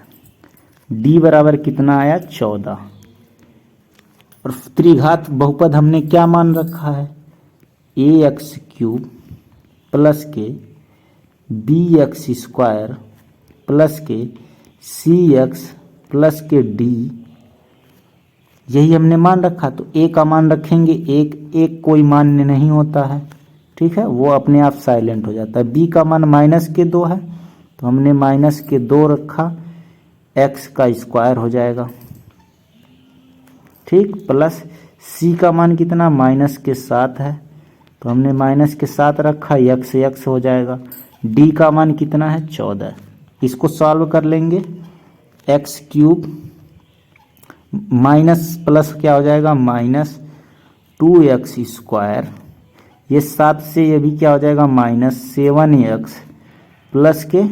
d बराबर कितना आया, 14। और त्रिघात बहुपद हमने क्या मान रखा है, ax³ प्लस के bx² प्लस के cx प्लस के d, यही हमने मान रखा। तो a का मान रखेंगे 1 कोई मान्य नहीं होता है, ठीक है, वो अपने आप साइलेंट हो जाता है। b का मान -2 है, तो हमने -2 रखा, x का स्क्वायर हो जाएगा, ठीक, प्लस c का मान कितना, -7 है, तो हमने -7 रखा, x हो जाएगा। d का मान कितना है, 14। इसको सॉल्व कर लेंगे, x³ माइनस प्लस क्या हो जाएगा, -2x², ये 7 से ये भी क्या हो जाएगा, -7x प्लस के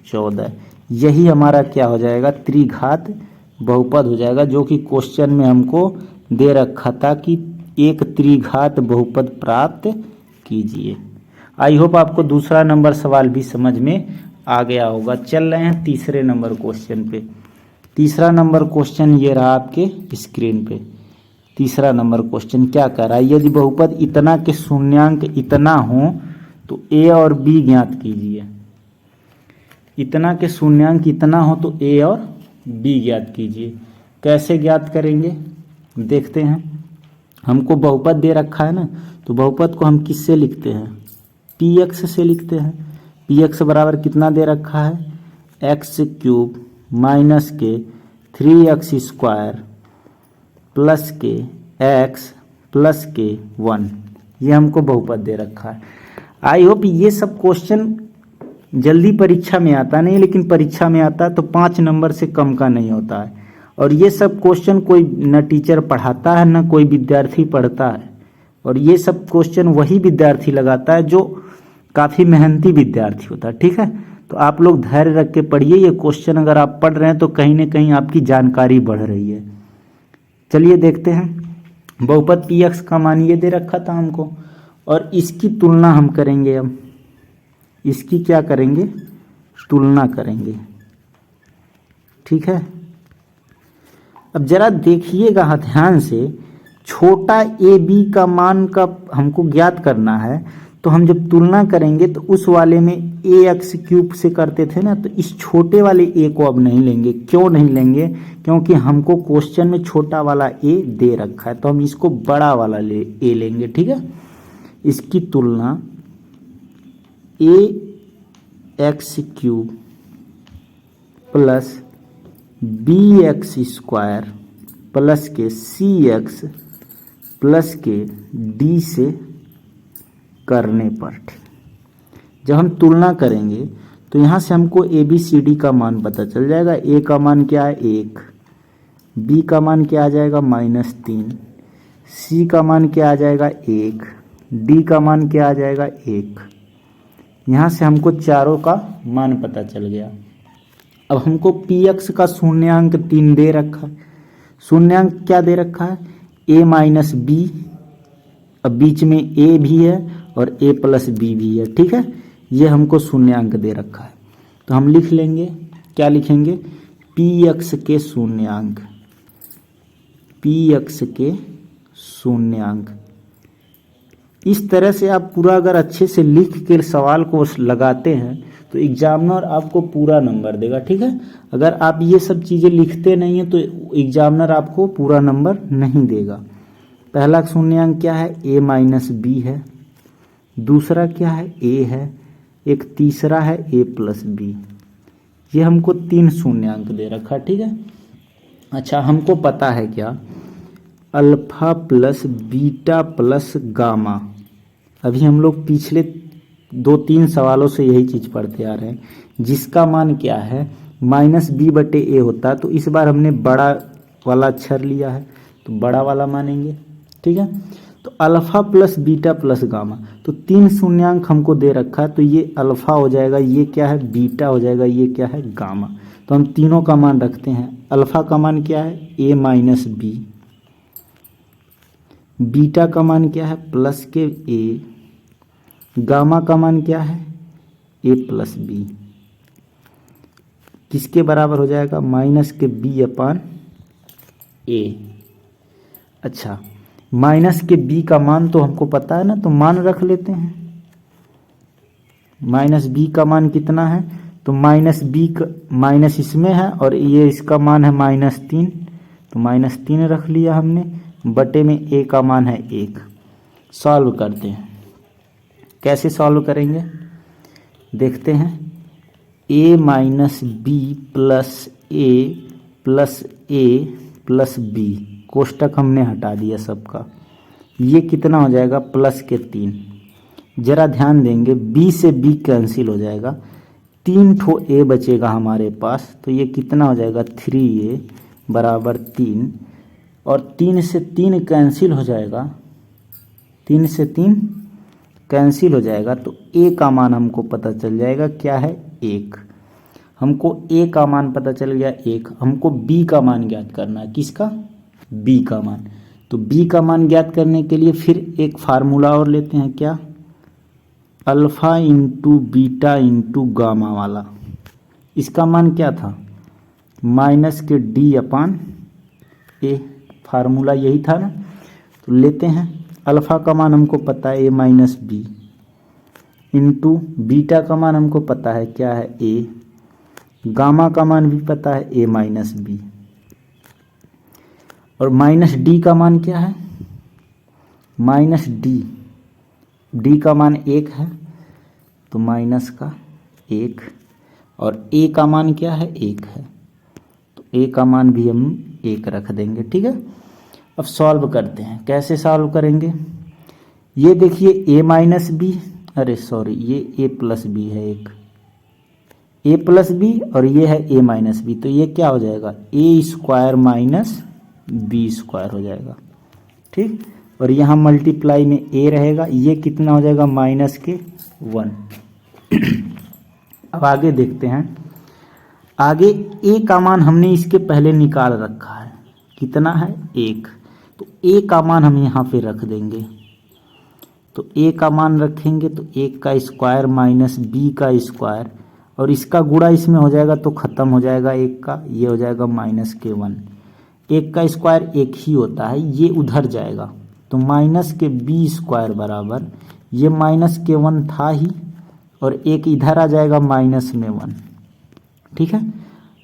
14। यही हमारा क्या हो जाएगा, त्रिघात बहुपद हो जाएगा, जो कि क्वेश्चन में हमको दे रखा था कि एक त्रिघात बहुपद प्राप्त कीजिए। आई होप आपको दूसरा नंबर सवाल भी समझ में आ गया होगा। चल रहे हैं तीसरे नंबर क्वेश्चन पे। तीसरा नंबर क्वेश्चन ये रहा आपके स्क्रीन पे। तीसरा नंबर क्वेश्चन क्या कह रहा है, यदि बहुपद इतना के शून्यांक इतना हो तो ए और बी ज्ञात कीजिए। इतना के शून्यांक इतना हो तो ए और बी ज्ञात कीजिए। कैसे ज्ञात करेंगे देखते हैं। हमको बहुपद दे रखा है ना, तो बहुपद को हम किससे लिखते हैं, पी एक्स से लिखते हैं। पी एक्स बराबर कितना दे रखा है, एक्स क्यूब माइनस के 3x स्क्वायर प्लस के एक्स प्लस के 1, ये हमको बहुपद दे रखा है। आई होप ये सब क्वेश्चन जल्दी परीक्षा में आता नहीं, लेकिन परीक्षा में आता है तो 5 नंबर से कम का नहीं होता है। और ये सब क्वेश्चन कोई न टीचर पढ़ाता है न कोई विद्यार्थी पढ़ता है, और ये सब क्वेश्चन वही विद्यार्थी लगाता है जो काफ़ी मेहनती विद्यार्थी होता है। ठीक है, तो आप लोग धैर्य रख के पढ़िए। ये क्वेश्चन अगर आप पढ़ रहे हैं तो कहीं ना कहीं आपकी जानकारी बढ़ रही है। चलिए देखते हैं। बहुपद पी एक्स का मान ये दे रखा था हमको, और इसकी तुलना हम करेंगे। अब इसकी क्या करेंगे, तुलना करेंगे। ठीक है, अब जरा देखिएगा ध्यान से, छोटा ए बी का मान का हमको ज्ञात करना है, तो हम जब तुलना करेंगे तो उस वाले में ए एक्स क्यूब से करते थे ना, तो इस छोटे वाले ए को अब नहीं लेंगे। क्यों नहीं लेंगे, क्योंकि हमको क्वेश्चन में छोटा वाला ए दे रखा है, तो हम इसको बड़ा वाला ए लेंगे। ठीक है, इसकी तुलना A x cube plus B x square plus के सी एक्स प्लस के डी से करने पर, जब हम तुलना करेंगे तो यहाँ से हमको ए बी सी डी का मान पता चल जाएगा। ए का मान क्या है 1, बी का मान क्या आ जाएगा -3, सी का मान क्या आ जाएगा 1, डी का मान क्या आ जाएगा 1। यहाँ से हमको चारों का मान पता चल गया। अब हमको पी एक्स का शून्यांक 3 दे रखा है। शून्यांक क्या दे रखा है, a माइनस बी, अब बीच में a भी है और a प्लस बी भी है। ठीक है, ये हमको शून्यांक दे रखा है, तो हम लिख लेंगे, क्या लिखेंगे, पी एक्स के शून्यांक, पी एक्स के शून्यांक। इस तरह से आप पूरा अगर अच्छे से लिख के सवाल को लगाते हैं तो एग्जामिनर आपको पूरा नंबर देगा। ठीक है, अगर आप ये सब चीज़ें लिखते नहीं हैं तो एग्जामिनर आपको पूरा नंबर नहीं देगा। पहला शून्यांक क्या है, a माइनस बी है, दूसरा क्या है a है, एक तीसरा है a प्लस बी। ये हमको 3 शून्यांक दे रखा। ठीक है, अच्छा हमको पता है क्या, alpha plus beta plus gamma. अभी हम लोग पिछले 2-3 सवालों से यही चीज़ पढ़ते आ रहे हैं, जिसका मान क्या है -b/a होता है। तो इस बार हमने बड़ा वाला अक्षर लिया है तो बड़ा वाला मानेंगे। ठीक है, तो alpha plus beta plus gamma, तो 3 शून्यांक हमको दे रखा है, तो ये अल्फा हो जाएगा, ये क्या है बीटा हो जाएगा, ये क्या है गामा। तो हम तीनों का मान रखते हैं। अल्फा का मान क्या है a माइनस बी, बीटा का मान क्या है प्लस के a, गामा का मान क्या है a प्लस बी, किसके बराबर हो जाएगा माइनस के b/a। अच्छा, माइनस के b का मान तो हमको पता है ना, तो मान रख लेते हैं। माइनस b का मान कितना है, तो माइनस b का माइनस इसमें है और ये इसका मान है -3, तो -3 रख लिया हमने, बटे में a का मान है 1। सॉल्व करते हैं। कैसे सॉल्व करेंगे देखते हैं। a minus B plus a plus a plus b, कोष्टक हमने हटा दिया सबका। ये कितना हो जाएगा प्लस के 3। जरा ध्यान देंगे, b से b कैंसिल हो जाएगा, 3 ठो a बचेगा हमारे पास, तो ये कितना हो जाएगा 3a बराबर 3, और 3 से 3 कैंसिल हो जाएगा, 3 से 3 कैंसिल हो जाएगा, तो a का मान हमको पता चल जाएगा क्या है 1। हमको a का मान पता चल गया 1। हमको b का मान ज्ञात करना है, किसका, b का मान। तो b का मान ज्ञात करने के लिए फिर एक फार्मूला और लेते हैं, क्या, alpha into beta into gamma वाला, इसका मान क्या था, माइनस के डी अपान ए, फार्मूला यही था ना। तो लेते हैं, अल्फ़ा का मान हमको पता है ए माइनस बी, इंटू बीटा का मान हमको पता है क्या है ए, गामा का मान भी पता है ए माइनस बी, और माइनस डी का मान क्या है, माइनस डी, डी का मान 1 है तो माइनस का 1, और ए का मान क्या है 1 है, तो ए का मान भी हम 1 रख देंगे। ठीक है, अब सॉल्व करते हैं। कैसे सॉल्व करेंगे, ये देखिए ए माइनस बी, अरे सॉरी ये ए प्लस बी है, एक ए प्लस बी और ये है ए माइनस बी, तो ये क्या हो जाएगा ए स्क्वायर माइनस बी स्क्वायर हो जाएगा। ठीक, और यहाँ मल्टीप्लाई में ए रहेगा, ये कितना हो जाएगा माइनस के 1। अब आगे देखते हैं, आगे ए का मान हमने इसके पहले निकाल रखा है, कितना है 1, तो ए का मान हम यहाँ पे रख देंगे, तो ए का मान रखेंगे तो 1 का स्क्वायर माइनस बी का स्क्वायर, और इसका गुणा इसमें हो जाएगा तो ख़त्म हो जाएगा 1 का, ये हो जाएगा माइनस के 1, 1 का स्क्वायर 1 ही होता है, ये उधर जाएगा तो माइनस के बी स्क्वायर बराबर, ये माइनस के 1 था ही और 1 इधर आ जाएगा माइनस में 1। ठीक है,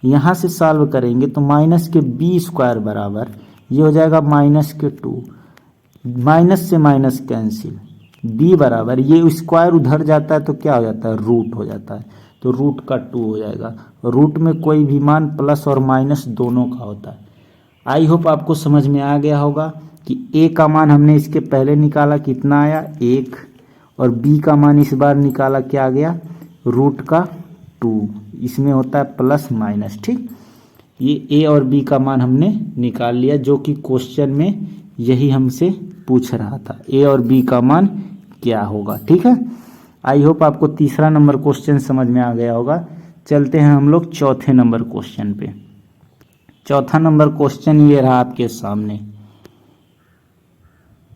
यहाँ से सॉल्व करेंगे तो माइनस के बी स्क्वायर बराबर ये हो जाएगा माइनस के 2, माइनस से माइनस कैंसिल, बी बराबर ये स्क्वायर उधर जाता है तो क्या हो जाता है रूट हो जाता है, तो रूट का 2 हो जाएगा। रूट में कोई भी मान प्लस और माइनस दोनों का होता है। आई होप आपको समझ में आ गया होगा कि ए का मान हमने इसके पहले निकाला कितना आया 1, और बी का मान इस बार निकाला क्या आ गया रूट का 2, इसमें होता है प्लस माइनस। ठीक, ये ए और बी का मान हमने निकाल लिया, जो कि क्वेश्चन में यही हमसे पूछ रहा था, ए और बी का मान क्या होगा। ठीक है, आई होप आपको तीसरा नंबर क्वेश्चन समझ में आ गया होगा। चलते हैं हम लोग चौथे नंबर क्वेश्चन पे। चौथा नंबर क्वेश्चन ये रहा आपके सामने,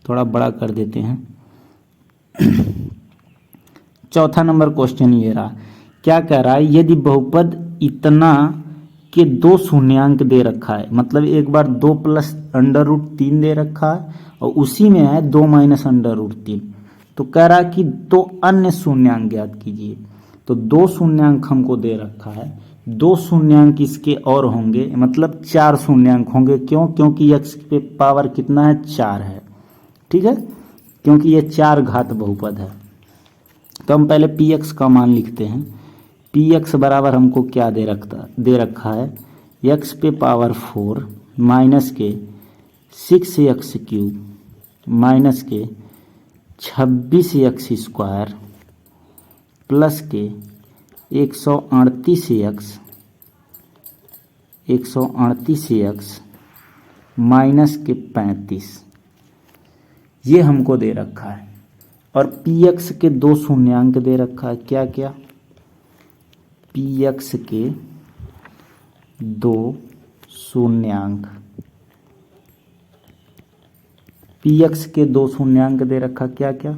थोड़ा बड़ा कर देते हैं। चौथा नंबर क्वेश्चन ये रहा, क्या कह रहा है, यदि बहुपद इतना के 2 शून्यांक दे रखा है, मतलब एक बार 2 प्लस अंडर रूट 3 दे रखा है और उसी में है 2 माइनस अंडर रूट 3, तो कह रहा है कि 2 अन्य शून्यांक ज्ञात कीजिए। तो 2 शून्यांक हमको दे रखा है, 2 शून्यांक इसके और होंगे, मतलब 4 शून्यांक होंगे। क्यों, क्योंकि x पे पावर कितना है 4 है। ठीक है, क्योंकि ये 4 घात बहुपद है। तो हम पहले px का मान लिखते हैं, px बराबर हमको क्या दे रखा है x पे पावर 4 माइनस के 6x³ माइनस के 26x स्क्वायर प्लस के 138x माइनस के 35, ये हमको दे रखा है। और px के 2 शून्यांक दे रखा है, क्या क्या, px के 2 शून्यांक, px के 2 शून्यांक दे रखा क्या क्या,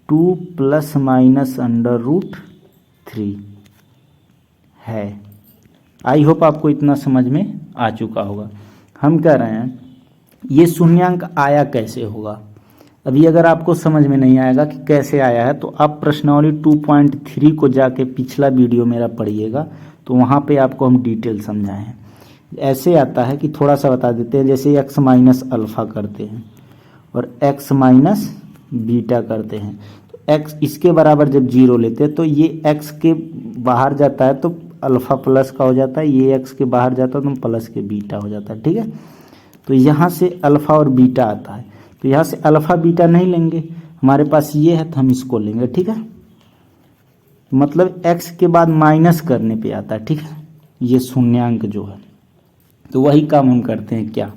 2 प्लस माइनस अंडर रूट 3 है। आई होप आपको इतना समझ में आ चुका होगा। हम कह रहे हैं ये शून्यांक आया कैसे होगा। अभी अगर आपको समझ में नहीं आएगा कि कैसे आया है, तो आप प्रश्नावली 2.3 को जाके पिछला वीडियो मेरा पढ़िएगा, तो वहाँ पे आपको हम डिटेल समझाए हैं। ऐसे आता है कि थोड़ा सा बता देते हैं, जैसे x माइनस अल्फ़ा करते हैं और x माइनस बीटा करते हैं, तो x इसके बराबर जब 0 लेते हैं तो ये x के बाहर जाता है तो अल्फ़ा प्लस का हो जाता है, ये x के बाहर जाता है तो प्लस के बीटा हो जाता है। ठीक है, तो यहाँ से अल्फ़ा और बीटा आता है, तो यहाँ से अल्फ़ा बीटा नहीं लेंगे, हमारे पास ये है तो हम इसको लेंगे। ठीक है, मतलब x के बाद माइनस करने पे आता है। ठीक है, ये शून्यांक जो है, तो वही काम हम करते हैं। क्या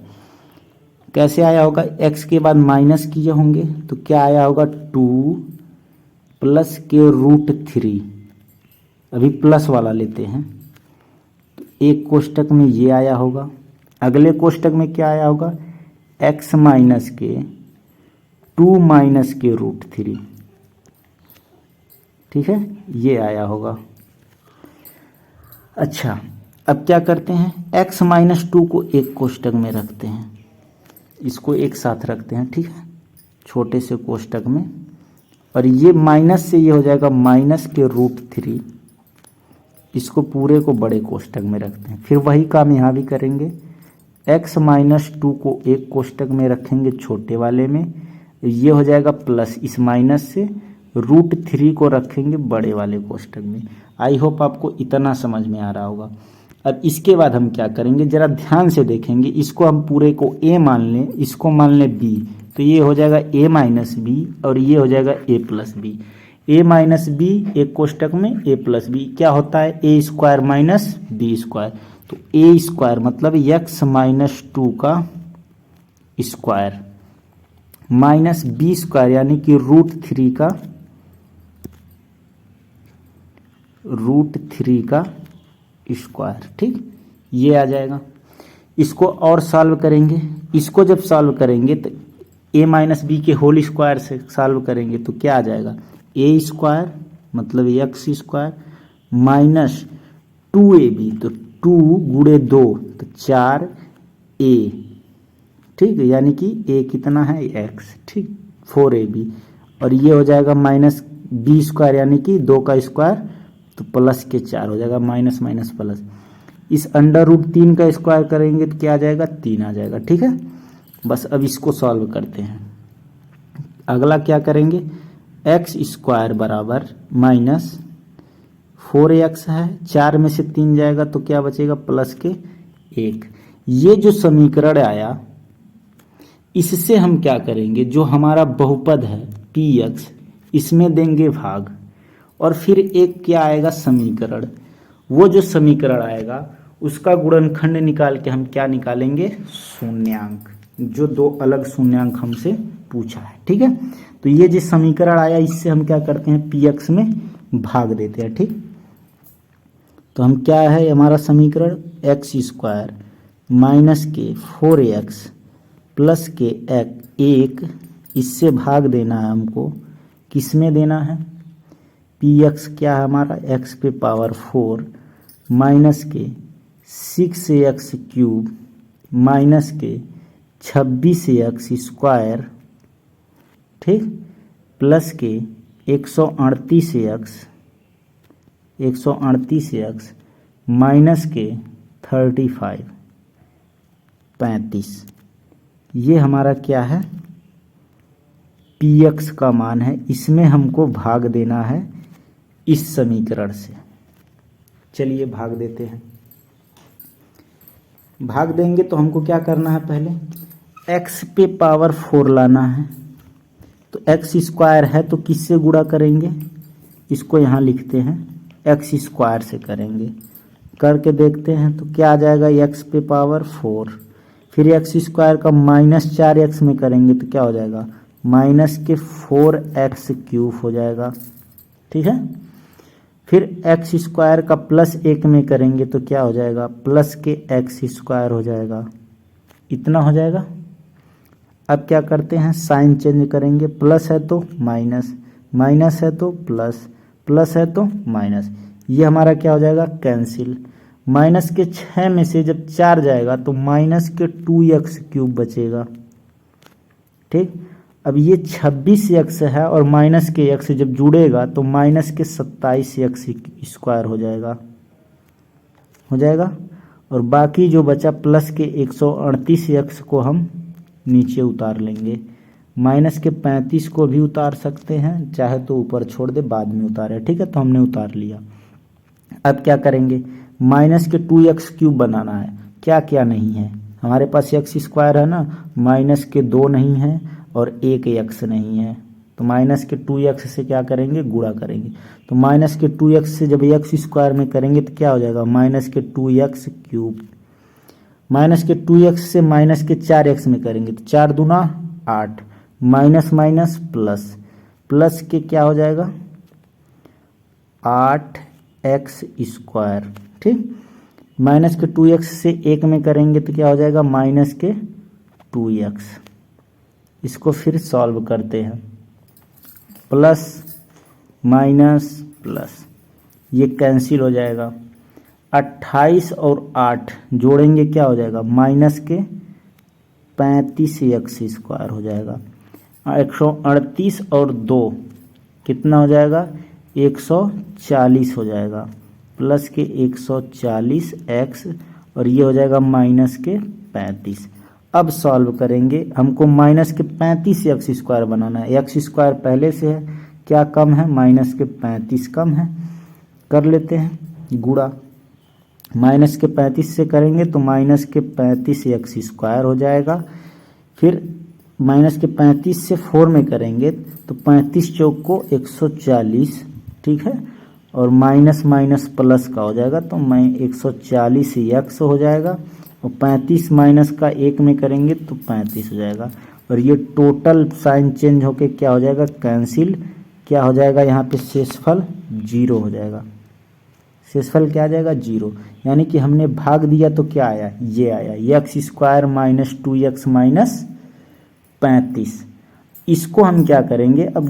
कैसे आया होगा, x के बाद माइनस किए होंगे तो क्या आया होगा 2 प्लस के रूट 3, अभी प्लस वाला लेते हैं, तो एक कोष्टक में ये आया होगा, अगले कोष्टक में क्या आया होगा x माइनस के 2 माइनस के रूट 3, ठीक है, ये आया होगा। अच्छा, अब क्या करते हैं, x माइनस 2 को एक कोष्टक में रखते हैं, इसको एक साथ रखते हैं, ठीक है, छोटे से कोष्टक में, और ये माइनस से ये हो जाएगा माइनस के √3, इसको पूरे को बड़े कोष्टक में रखते हैं। फिर वही काम यहाँ भी करेंगे, x माइनस 2 को एक कोष्टक में रखेंगे छोटे वाले में, ये हो जाएगा प्लस, इस माइनस से √3 को रखेंगे बड़े वाले कोष्टक में। आई होप आपको इतना समझ में आ रहा होगा। अब इसके बाद हम क्या करेंगे, जरा ध्यान से देखेंगे, इसको हम पूरे को a मान लें, इसको मान लें b, तो ये हो जाएगा a माइनस बी और ये हो जाएगा a plus B. a minus B एक कोष्टक में, a प्लस बी क्या होता है, a square minus B square, तो a स्क्वायर मतलब x माइनस 2 का स्क्वायर माइनस बी स्क्वायर यानी कि √3 का स्क्वायर, ठीक, ये आ जाएगा। इसको और सॉल्व करेंगे, इसको जब सॉल्व करेंगे तो a माइनस बी के होल स्क्वायर से सॉल्व करेंगे तो क्या आ जाएगा, a स्क्वायर मतलब x स्क्वायर माइनस 2ab, तो 2 गुणे 2 तो 4a, ठीक है, यानी कि a कितना है x, ठीक, 4ab, और ये हो जाएगा माइनस b स्क्वायर यानी कि 2 का स्क्वायर तो प्लस के 4 हो जाएगा, माइनस माइनस प्लस, इस √3 का स्क्वायर करेंगे तो क्या आ जाएगा, 3 आ जाएगा, ठीक है। बस अब इसको सॉल्व करते हैं। अगला क्या करेंगे, x स्क्वायर बराबर माइनस 4x है, 4 में से 3 जाएगा तो क्या बचेगा, प्लस के 1। ये जो समीकरण आया इससे हम क्या करेंगे, जो हमारा बहुपद है px, इसमें देंगे भाग, और फिर एक क्या आएगा समीकरण, वो जो समीकरण आएगा उसका गुणनखंड निकाल के हम क्या निकालेंगे, शून्यांक, जो 2 अलग शून्यांक हमसे पूछा है, ठीक है। तो ये जो समीकरण आया इससे हम क्या करते हैं, px में भाग देते हैं, ठीक। तो हम क्या है हमारा समीकरण, x स्क्वायर माइनस के 4x प्लस के 1, इससे भाग देना है हमको, किस में देना है, px क्या है हमारा, x पे पावर 4 माइनस के 6x क्यूब माइनस के 26x स्क्वायर, ठीक, प्लस के 138x माइनस के 35, ये हमारा क्या है, px का मान है, इसमें हमको भाग देना है इस समीकरण से। चलिए भाग देते हैं। भाग देंगे तो हमको क्या करना है, पहले x पे पावर 4 लाना है, तो x स्क्वायर है तो किससे गुणा करेंगे, इसको यहाँ लिखते हैं, x स्क्वायर से करेंगे, करके देखते हैं तो क्या आ जाएगा, x पे पावर 4, फिर x स्क्वायर का माइनस 4x में करेंगे तो क्या हो जाएगा, माइनस के 4x क्यूब हो जाएगा, ठीक है। फिर x स्क्वायर का प्लस 1 में करेंगे तो क्या हो जाएगा, प्लस के x स्क्वायर हो जाएगा, इतना हो जाएगा। अब क्या करते हैं, साइन चेंज करेंगे, प्लस है तो माइनस, माइनस है तो प्लस, प्लस है तो माइनस, ये हमारा क्या हो जाएगा, कैंसिल। माइनस के 6 में से जब 4 जाएगा तो माइनस के 2x क्यूब बचेगा, ठीक। अब ये 26x है और माइनस के x जब जुड़ेगा तो माइनस के 27x स्क्वायर हो जाएगा, और बाकी जो बचा प्लस के 138x को हम नीचे उतार लेंगे, माइनस के 35 को भी उतार सकते हैं, चाहे तो ऊपर छोड़ दे बाद में उतारे, ठीक है, तो हमने उतार लिया। अब क्या करेंगे, माइनस के 2x क्यूब बनाना है, क्या क्या नहीं है हमारे पास, x स्क्वायर है ना, माइनस के 2 नहीं है और 1x नहीं है, तो माइनस के 2x से क्या करेंगे, गुणा करेंगे, तो माइनस के 2x से जब x स्क्वायर में करेंगे तो क्या हो जाएगा, माइनस के 2x क्यूब, माइनस के 2x से माइनस के 4x में करेंगे तो 4 दूना 8, माइनस माइनस प्लस, प्लस के क्या हो जाएगा 8x स्क्वायर, ठीक। माइनस के 2x से 1 में करेंगे तो क्या हो जाएगा, माइनस के 2x। इसको फिर सॉल्व करते हैं, प्लस माइनस प्लस, ये कैंसिल हो जाएगा। 28 और 8 जोड़ेंगे क्या हो जाएगा, माइनस के 35 एक्स स्क्वायर हो जाएगा। 138 और 2 कितना हो जाएगा, 140 हो जाएगा, प्लस के 140 एक्स और ये हो जाएगा माइनस के 35। अब सॉल्व करेंगे, हमको माइनस के 35 एक्स स्क्वायर बनाना है। एक्स स्क्वायर पहले से है, क्या कम है, माइनस के 35 कम है। कर लेते हैं गुणा, माइनस के 35 से करेंगे तो माइनस के 35 एक्स स्क्वायर हो जाएगा। फिर माइनस के 35 से 4 में करेंगे तो 35 चौक को 140, ठीक है, और माइनस माइनस प्लस का हो जाएगा तो 140 एक्स हो जाएगा, और 35 माइनस का 1 में करेंगे तो 35 हो जाएगा, और ये टोटल साइन चेंज होके क्या हो जाएगा, कैंसिल। क्या हो जाएगा यहाँ पे, शेषफल 0 हो जाएगा। शेषफल क्या आ जाएगा, 0। यानी कि हमने भाग दिया तो क्या आया, ये आया, x square minus 2x minus 35। इसको हम क्या करेंगे, अब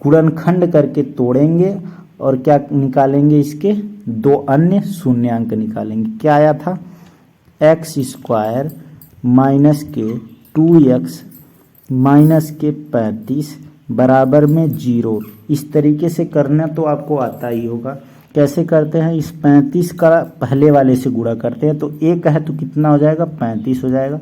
गुणनखंड करके तोड़ेंगे और क्या निकालेंगे, इसके दो अन्य शून्यांक निकालेंगे। क्या आया था, एक्स स्क्वायर माइनस के 2x माइनस के 35 बराबर में 0। इस तरीके से करना तो आपको आता ही होगा। कैसे करते हैं, इस 35 का पहले वाले से गुणा करते हैं तो एक है तो कितना हो जाएगा, 35 हो जाएगा।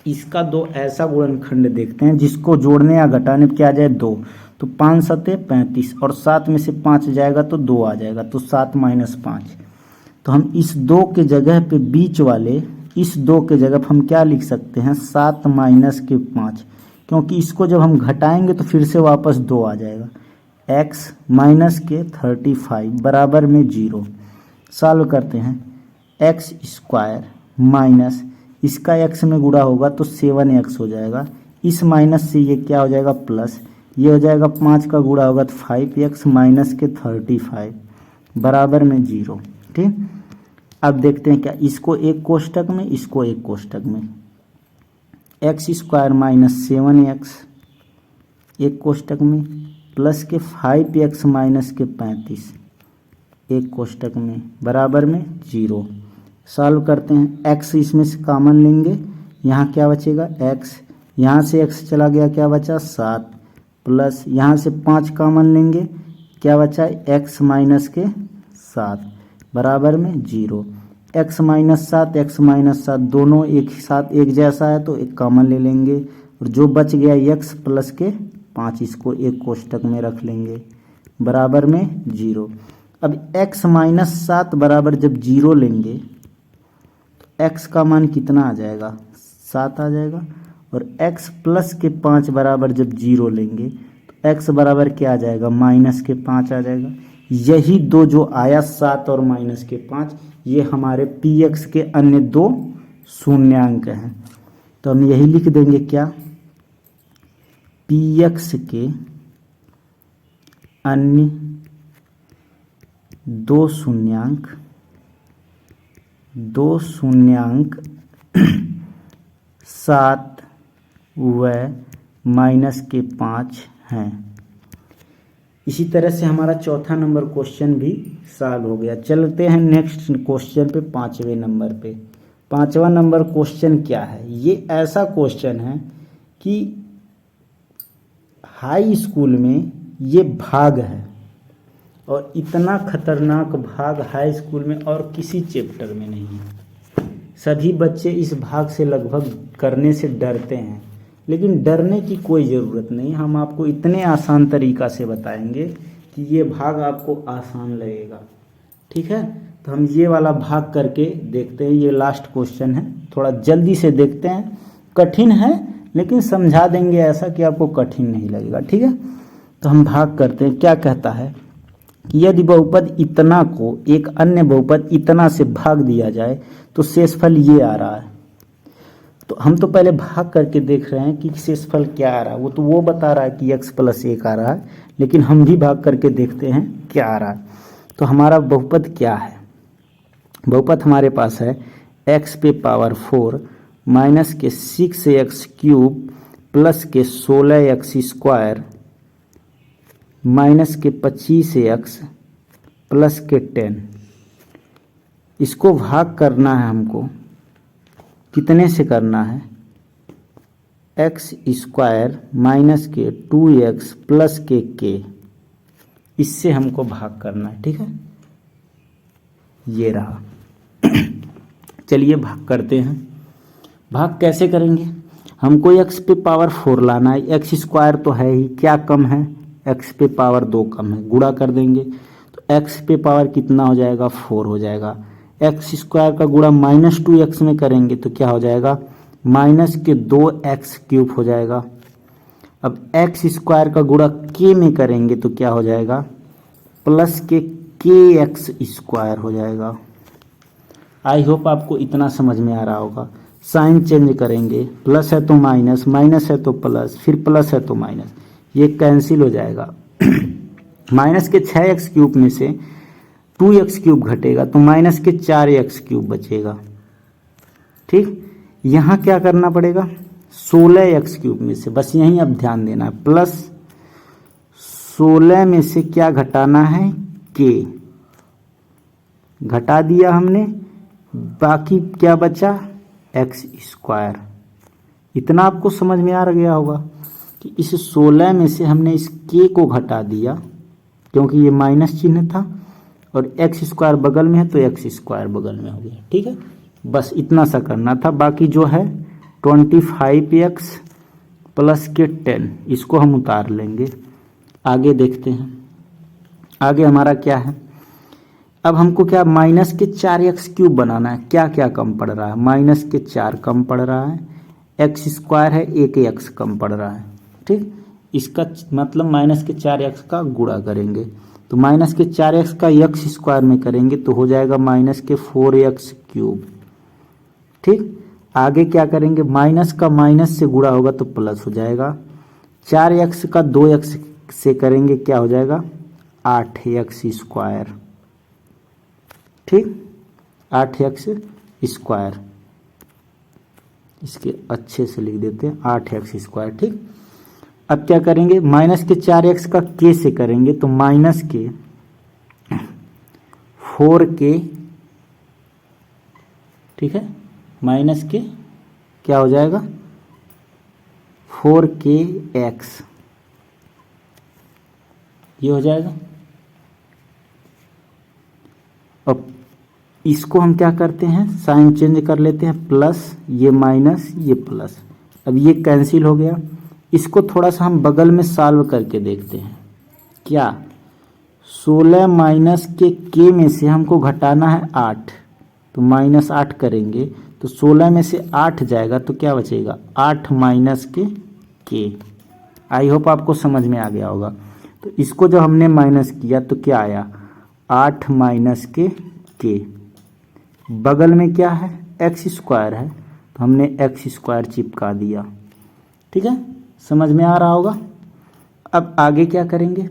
इसका दो ऐसा गुणनखंड देखते हैं जिसको जोड़ने या घटाने क्या आ जाए, 2। तो 5 सते 35 और 7 में से 5 जाएगा तो 2 आ जाएगा, तो 7 माइनस 5। तो हम इस 2 के जगह पे बीच वाले इस 2 के जगह पे हम क्या लिख सकते हैं, 7 माइनस के 5, क्योंकि इसको जब हम घटाएंगे तो फिर से वापस 2 आ जाएगा। x माइनस के 35 बराबर में 0। सॉल्व करते हैं, एक्स स्क्वायर माइनस इसका x में गुणा होगा तो 7x हो जाएगा, इस माइनस से ये क्या हो जाएगा, प्लस, ये हो जाएगा 5 का गुणा होगा तो 5x माइनस के 35 बराबर में 0। ठीक, अब देखते हैं क्या, इसको एक कोष्टक में, इसको एक कोष्टक में, एक्स स्क्वायर माइनस 7x एक कोष्टक में, प्लस के 5x माइनस के 35 एक कोष्टक में बराबर में 0। सॉल्व करते हैं, x इसमें से कॉमन लेंगे, यहाँ क्या बचेगा, x, यहाँ से x चला गया, क्या बचा 7, प्लस यहाँ से 5 कॉमन लेंगे, क्या बचा x माइनस के 7 बराबर में 0। x माइनस 7 दोनों एक साथ एक जैसा है तो एक कॉमन ले लेंगे, और जो बच गया x प्लस के 5 इसको एक कोष्टक में रख लेंगे बराबर में 0। अब x माइनस 7 बराबर जब 0 लेंगे तो x का मान कितना आ जाएगा, 7 आ जाएगा, और x प्लस के 5 बराबर जब 0 लेंगे तो x बराबर क्या आ जाएगा, माइनस के 5 आ जाएगा। यही दो जो आया 7 और माइनस के 5, ये हमारे px के अन्य दो शून्यांक हैं। तो हम यही लिख देंगे क्या, px के अन्य दो शून्यांक 7 व माइनस के 5 हैं। इसी तरह से हमारा चौथा नंबर क्वेश्चन भी सॉल्व हो गया। चलते हैं नेक्स्ट क्वेश्चन पे, 5वें नंबर पे। 5वां नंबर क्वेश्चन क्या है, ये ऐसा क्वेश्चन है कि हाई स्कूल में ये भाग है, और इतना खतरनाक भाग हाई स्कूल में और किसी चैप्टर में नहीं है। सभी बच्चे इस भाग से लगभग करने से डरते हैं, लेकिन डरने की कोई ज़रूरत नहीं। हम आपको इतने आसान तरीका से बताएंगे कि ये भाग आपको आसान लगेगा। ठीक है, तो हम ये वाला भाग करके देखते हैं। ये लास्ट क्वेश्चन है, थोड़ा जल्दी से देखते हैं। कठिन है लेकिन समझा देंगे ऐसा कि आपको कठिन नहीं लगेगा। ठीक है, तो हम भाग करते हैं। क्या कहता है कि यदि बहुपद इतना को एक अन्य बहुपद इतना से भाग दिया जाए तो शेषफल ये आ रहा है। तो हम तो पहले भाग करके देख रहे हैं कि शेषफल क्या आ रहा है, वो तो वो बता रहा है कि x प्लस 1 आ रहा है, लेकिन हम भी भाग करके देखते हैं क्या आ रहा है। तो हमारा बहुपद क्या है, बहुपद हमारे पास है x पे पावर 4 माइनस के 6x क्यूब प्लस के 16x स्क्वायर माइनस के 25x प्लस के 10, इसको भाग करना है हमको, कितने से करना है, एक्स स्क्वायर माइनस के 2x प्लस के k, इससे हमको भाग करना है। ठीक है, ये रहा। चलिए भाग करते हैं। भाग कैसे करेंगे, हमको x पे पावर 4 लाना है, एक्स स्क्वायर तो है ही, क्या कम है, x पे पावर 2 कम है, गुणा कर देंगे तो x पे पावर कितना हो जाएगा, 4 हो जाएगा। एक्स स्क्वायर का गुणा -2x में करेंगे तो क्या हो जाएगा, माइनस के 2x क्यूब हो जाएगा। अब एक्स स्क्वायर का गुणा k में करेंगे तो क्या हो जाएगा, प्लस के kx स्क्वायर हो जाएगा। आई होप आपको इतना समझ में आ रहा होगा। साइन चेंज करेंगे, प्लस है तो माइनस, माइनस है तो प्लस, फिर प्लस है तो माइनस, ये कैंसिल हो जाएगा। माइनस के 6x क्यूब में से 2x क्यूब घटेगा तो माइनस के 4x क्यूब बचेगा। ठीक, यहाँ क्या करना पड़ेगा, 16x क्यूब में से, बस यहीं अब ध्यान देना है, प्लस 16 में से क्या घटाना है, k घटा दिया हमने, बाकी क्या बचा, एक्स स्क्वायर। इतना आपको समझ में आ गया होगा कि इस 16 में से हमने इस k को घटा दिया, क्योंकि ये माइनस चिन्ह था और एक्स स्क्वायर बगल में है तो एक्स स्क्वायर बगल में हो गया। ठीक है, बस इतना सा करना था। बाकी जो है 25x प्लस के 10, इसको हम उतार लेंगे। आगे देखते हैं, आगे हमारा क्या है। अब हमको क्या, माइनस के 4x क्यूब बनाना है। क्या क्या कम पड़ रहा है, माइनस के 4 कम पड़ रहा है, एक्स स्क्वायर है, एक x कम पड़ रहा है। ठीक, इसका मतलब माइनस के 4x का गुणा करेंगे तो माइनस के 4x का x स्क्वायर में करेंगे तो हो जाएगा माइनस के 4x क्यूब। ठीक, आगे क्या करेंगे, माइनस का माइनस से गुणा होगा तो प्लस हो जाएगा, 4x का 2x से करेंगे क्या हो जाएगा, 8x स्क्वायर। ठीक, 8x स्क्वायर, इसके अच्छे से लिख देते हैं 8x स्क्वायर। ठीक, अब क्या करेंगे, माइनस के 4x का k से करेंगे तो माइनस के 4k, ठीक है, माइनस के क्या हो जाएगा, 4kx, ये हो जाएगा। अब इसको हम क्या करते हैं, साइन चेंज कर लेते हैं, प्लस ये माइनस ये प्लस, अब ये कैंसिल हो गया। इसको थोड़ा सा हम बगल में सॉल्व करके देखते हैं। क्या, 16 माइनस के k में से हमको घटाना है 8, तो -8 करेंगे तो 16 में से 8 जाएगा तो क्या बचेगा, 8 माइनस के k। आई होप आपको समझ में आ गया होगा। तो इसको जब हमने माइनस किया तो क्या आया, 8 माइनस के k, बगल में क्या है, एक्स स्क्वायर है तो हमने एक्स स्क्वायर चिपका दिया। ठीक है, समझ में आ रहा होगा। अब आगे क्या करेंगे,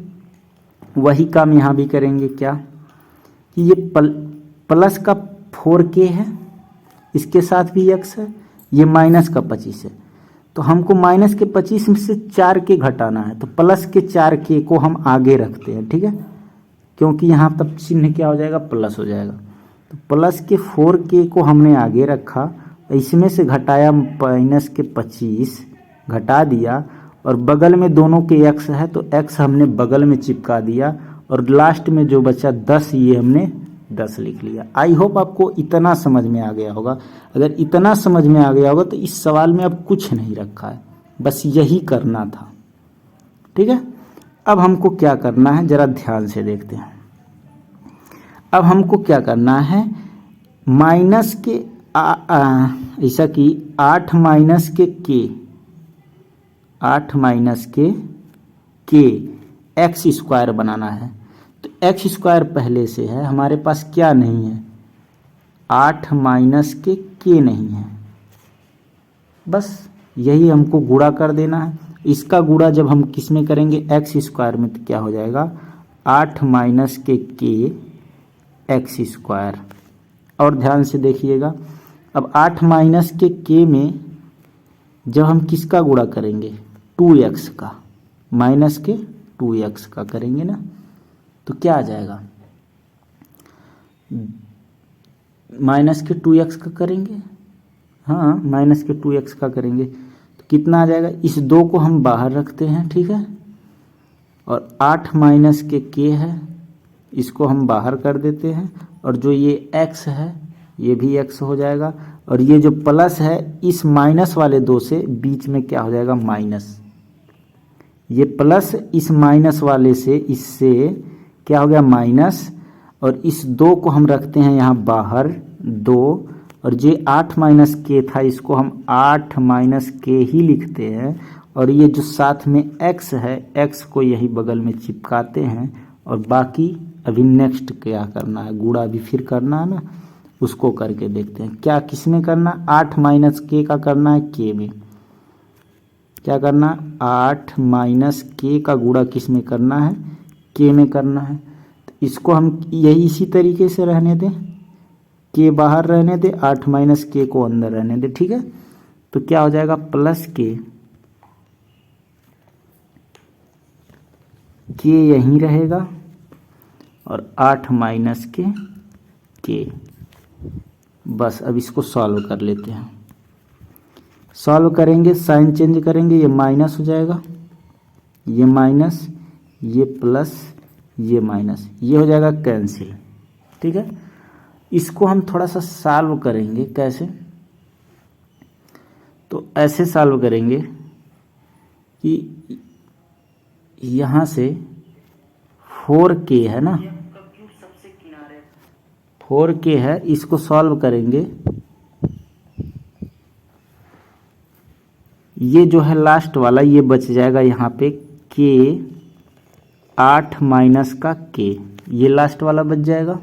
वही काम यहाँ भी करेंगे। क्या कि ये प्लस का 4k है, इसके साथ भी x है, ये माइनस का 25 है, तो हमको माइनस के 25 में से 4k घटाना है, तो प्लस के 4k को हम आगे रखते हैं। ठीक है, क्योंकि यहाँ तब चिन्ह क्या हो जाएगा, प्लस हो जाएगा, तो प्लस के 4k को हमने आगे रखा, इसमें से घटाया माइनस के 25 घटा दिया, और बगल में दोनों के x है तो x हमने बगल में चिपका दिया, और लास्ट में जो बचा 10, ये हमने 10 लिख लिया। आई होप आपको इतना समझ में आ गया होगा। अगर इतना समझ में आ गया होगा तो इस सवाल में अब कुछ नहीं रखा है, बस यही करना था। ठीक है, अब हमको क्या करना है, जरा ध्यान से देखते हैं। अब हमको क्या करना है, माइनस के ऐसा कि 8 माइनस के k, 8 माइनस के k एक्स स्क्वायर बनाना है। तो एक्स स्क्वायर पहले से है, हमारे पास क्या नहीं है, 8 माइनस के k नहीं है, बस यही हमको गुणा कर देना है। इसका गुणा जब हम किस में करेंगे, एक्स स्क्वायर में, तो क्या हो जाएगा, 8 माइनस के k एक्स स्क्वायर। और ध्यान से देखिएगा, अब 8 माइनस के k में जब हम किसका गुणा करेंगे, 2x का, माइनस के 2x का करेंगे ना, तो क्या आ जाएगा, माइनस के 2x का करेंगे, हाँ माइनस के 2x का करेंगे तो कितना आ जाएगा, इस 2 को हम बाहर रखते हैं, ठीक है, और 8 माइनस के है, इसको हम बाहर कर देते हैं, और जो ये x है ये भी x हो जाएगा, और ये जो प्लस है इस माइनस वाले 2 से बीच में क्या हो जाएगा, माइनस, ये प्लस इस माइनस वाले से इससे क्या हो गया, माइनस, और इस 2 को हम रखते हैं यहाँ बाहर 2, और ये 8 माइनस के था इसको हम 8 माइनस के ही लिखते हैं, और ये जो साथ में x है x को यही बगल में चिपकाते हैं, और बाकी अभी नेक्स्ट क्या करना है, गुणा भी फिर करना है ना, उसको करके देखते हैं। क्या किस में करना, 8 माइनस के का करना है के में, क्या करना, 8 माइनस के का गुणा किस में करना है, के में करना है। तो इसको हम यही इसी तरीके से रहने दें, के बाहर रहने दें, 8 माइनस के को अंदर रहने दें, ठीक है। तो क्या हो जाएगा, प्लस के यहीं रहेगा, और 8 माइनस के। बस अब इसको सॉल्व कर लेते हैं। सॉल्व करेंगे, साइन चेंज करेंगे, ये माइनस हो जाएगा, ये माइनस, ये प्लस, ये माइनस, ये हो जाएगा कैंसिल, ठीक है। इसको हम थोड़ा सा सॉल्व करेंगे, कैसे, तो ऐसे सॉल्व करेंगे कि यहाँ से 4k है ना, 4k है, इसको सॉल्व करेंगे, ये जो है लास्ट वाला ये बच जाएगा यहाँ पे k 8 माइनस का k, ये लास्ट वाला बच जाएगा,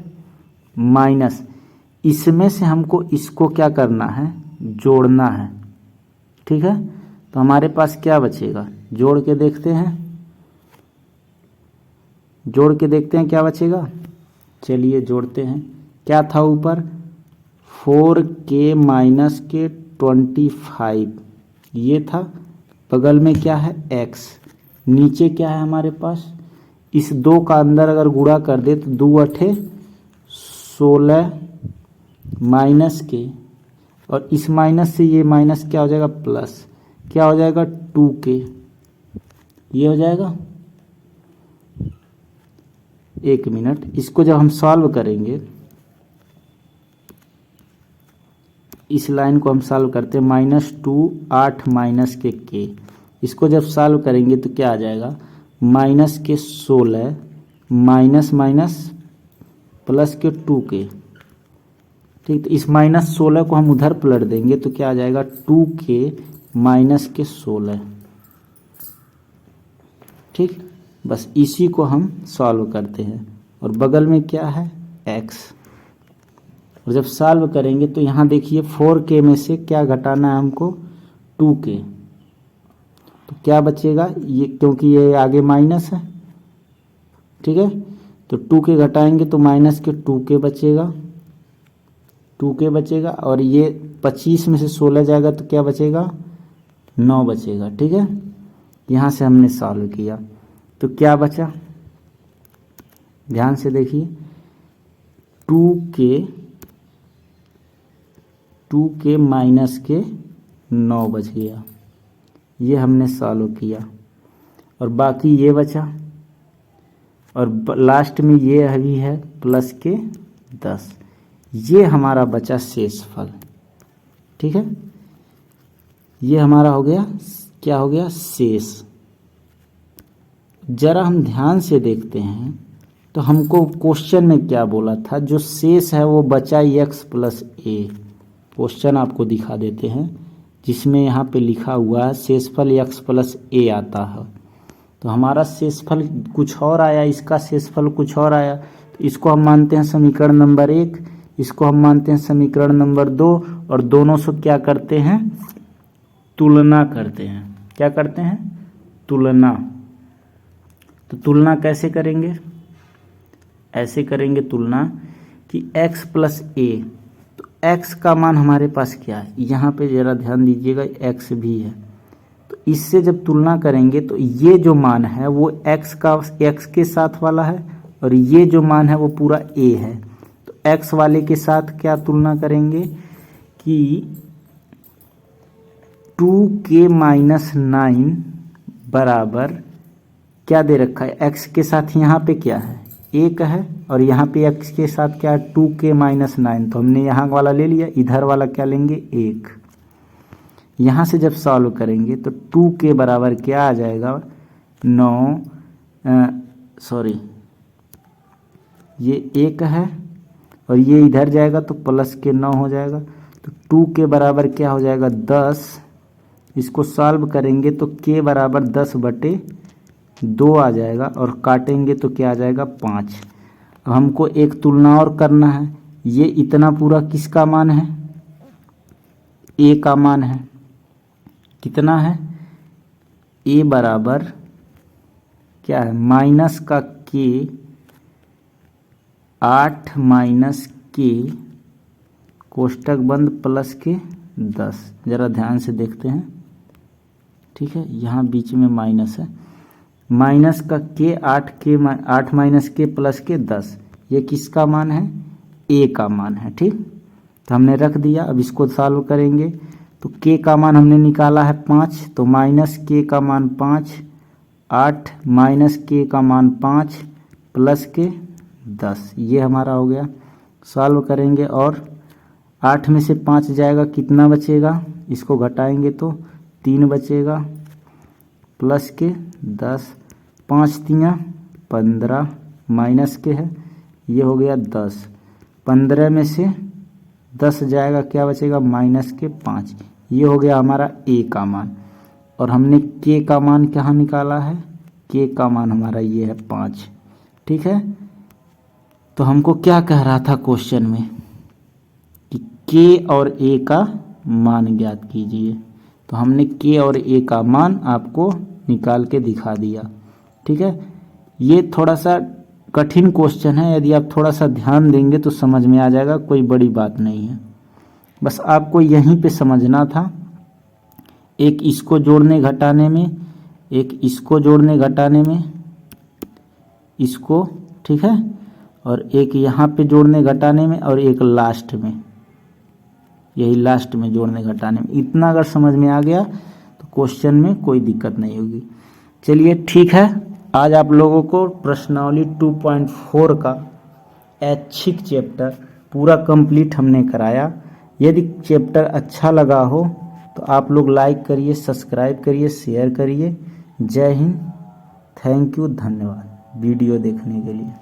माइनस इसमें से हमको इसको क्या करना है, जोड़ना है, ठीक है। तो हमारे पास क्या बचेगा, जोड़ के देखते हैं, जोड़ के देखते हैं क्या बचेगा, चलिए जोड़ते हैं। क्या था ऊपर, 4k माइनस के 25, ये था, बगल में क्या है x, नीचे क्या है हमारे पास, इस 2 का अंदर अगर गुणा कर दे तो 2 अठे 16 माइनस के, और इस माइनस से ये माइनस क्या हो जाएगा, प्लस, क्या हो जाएगा 2k, ये हो जाएगा। एक मिनट, इसको जब हम सॉल्व करेंगे, इस लाइन को हम सॉल्व करते हैं, -2 8 माइनस के k, इसको जब सॉल्व करेंगे तो क्या आ जाएगा, माइनस के 16 माइनस माइनस प्लस के 2k, ठीक। तो इस -16 को हम उधर पलट देंगे तो क्या आ जाएगा, 2k माइनस के 16, ठीक। बस इसी को हम सॉल्व करते हैं, और बगल में क्या है, x, और जब सॉल्व करेंगे तो यहाँ देखिए 4k में से क्या घटाना है हमको, 2k, तो क्या बचेगा, ये क्योंकि ये आगे माइनस है, ठीक है, तो 2k घटाएंगे तो माइनस के 2k बचेगा, 2k बचेगा, और ये 25 में से 16 जाएगा तो क्या बचेगा, 9 बचेगा, ठीक है। यहाँ से हमने सॉल्व किया तो क्या बचा, ध्यान से देखिए, 2k माइनस के 9 बच गया, ये हमने सॉल्व किया, और बाकी ये बचा, और लास्ट में ये अभी है प्लस के 10, ये हमारा बचा शेषफल, ठीक है। ये हमारा हो गया, क्या हो गया, शेष। जरा हम ध्यान से देखते हैं तो हमको क्वेश्चन में क्या बोला था, जो शेष है वो बचा x प्लस a। क्वेश्चन आपको दिखा देते हैं, जिसमें यहाँ पे लिखा हुआ है शेषफल x प्लस a आता है, तो हमारा शेषफल कुछ और आया, इसका शेषफल कुछ और आया, तो इसको हम मानते हैं समीकरण नंबर 1, इसको हम मानते हैं समीकरण नंबर 2, और दोनों से क्या करते हैं, तुलना करते हैं। क्या करते हैं, तुलना। तो तुलना कैसे करेंगे, ऐसे करेंगे तुलना कि x प्लस a, तो x का मान हमारे पास क्या है, यहाँ पे ज़रा ध्यान दीजिएगा, x भी है, तो इससे जब तुलना करेंगे तो ये जो मान है वो x के साथ वाला है और ये जो मान है वो पूरा a है। तो x वाले के साथ क्या तुलना करेंगे कि 2k-9 बराबर क्या दे रखा है, x के साथ यहाँ पे क्या है 1 है और यहाँ पे x के साथ क्या है 2k-9। तो हमने यहाँ वाला ले लिया, इधर वाला क्या लेंगे 1। यहाँ से जब सॉल्व करेंगे तो 2 के बराबर क्या आ जाएगा 9, सॉरी ये 1 है और ये इधर जाएगा तो प्लस के 9 हो जाएगा। तो 2 के बराबर क्या हो जाएगा 10। इसको सॉल्व करेंगे तो k बराबर 10/2 आ जाएगा और काटेंगे तो क्या आ जाएगा 5। अब हमको एक तुलना और करना है। ये इतना पूरा किसका मान है, a का मान है। कितना है, a बराबर क्या है माइनस का k 8 माइनस k कोष्टक बंद प्लस के 10। ज़रा ध्यान से देखते हैं, ठीक है, यहाँ बीच में माइनस है। माइनस का k 8 माइनस के प्लस के 10, ये किसका मान है a का मान है। ठीक, तो हमने रख दिया। अब इसको सॉल्व करेंगे तो k का मान हमने निकाला है 5, तो माइनस k का मान 5, 8 माइनस k का मान 5 प्लस के 10, ये हमारा हो गया। सॉल्व करेंगे और 8 में से 5 जाएगा, कितना बचेगा, इसको घटाएंगे तो 3 बचेगा प्लस के 10, 5 तियाँ 15 माइनस के है, ये हो गया 10। 15 में से 10 जाएगा, क्या बचेगा माइनस के 5। ये हो गया हमारा a का मान। और हमने k का मान कहाँ निकाला है, k का मान हमारा ये है 5। ठीक है, तो हमको क्या कह रहा था क्वेश्चन में कि k और a का मान ज्ञात कीजिए। तो हमने k और a का मान आपको निकाल के दिखा दिया। ठीक है, ये थोड़ा सा कठिन क्वेश्चन है, यदि आप थोड़ा सा ध्यान देंगे तो समझ में आ जाएगा, कोई बड़ी बात नहीं है। बस आपको यहीं पे समझना था, एक इसको जोड़ने घटाने में, एक इसको जोड़ने घटाने में, इसको, ठीक है, और एक यहाँ पे जोड़ने घटाने में और एक लास्ट में, यही लास्ट में जोड़ने घटाने में। इतना अगर समझ में आ गया तो क्वेश्चन में कोई दिक्कत नहीं होगी। चलिए ठीक है, आज आप लोगों को प्रश्नावली 2.4 का ऐच्छिक चैप्टर पूरा कंप्लीट हमने कराया। यदि चैप्टर अच्छा लगा हो तो आप लोग लाइक करिए, सब्सक्राइब करिए, शेयर करिए। जय हिंद, थैंक यू, धन्यवाद वीडियो देखने के लिए।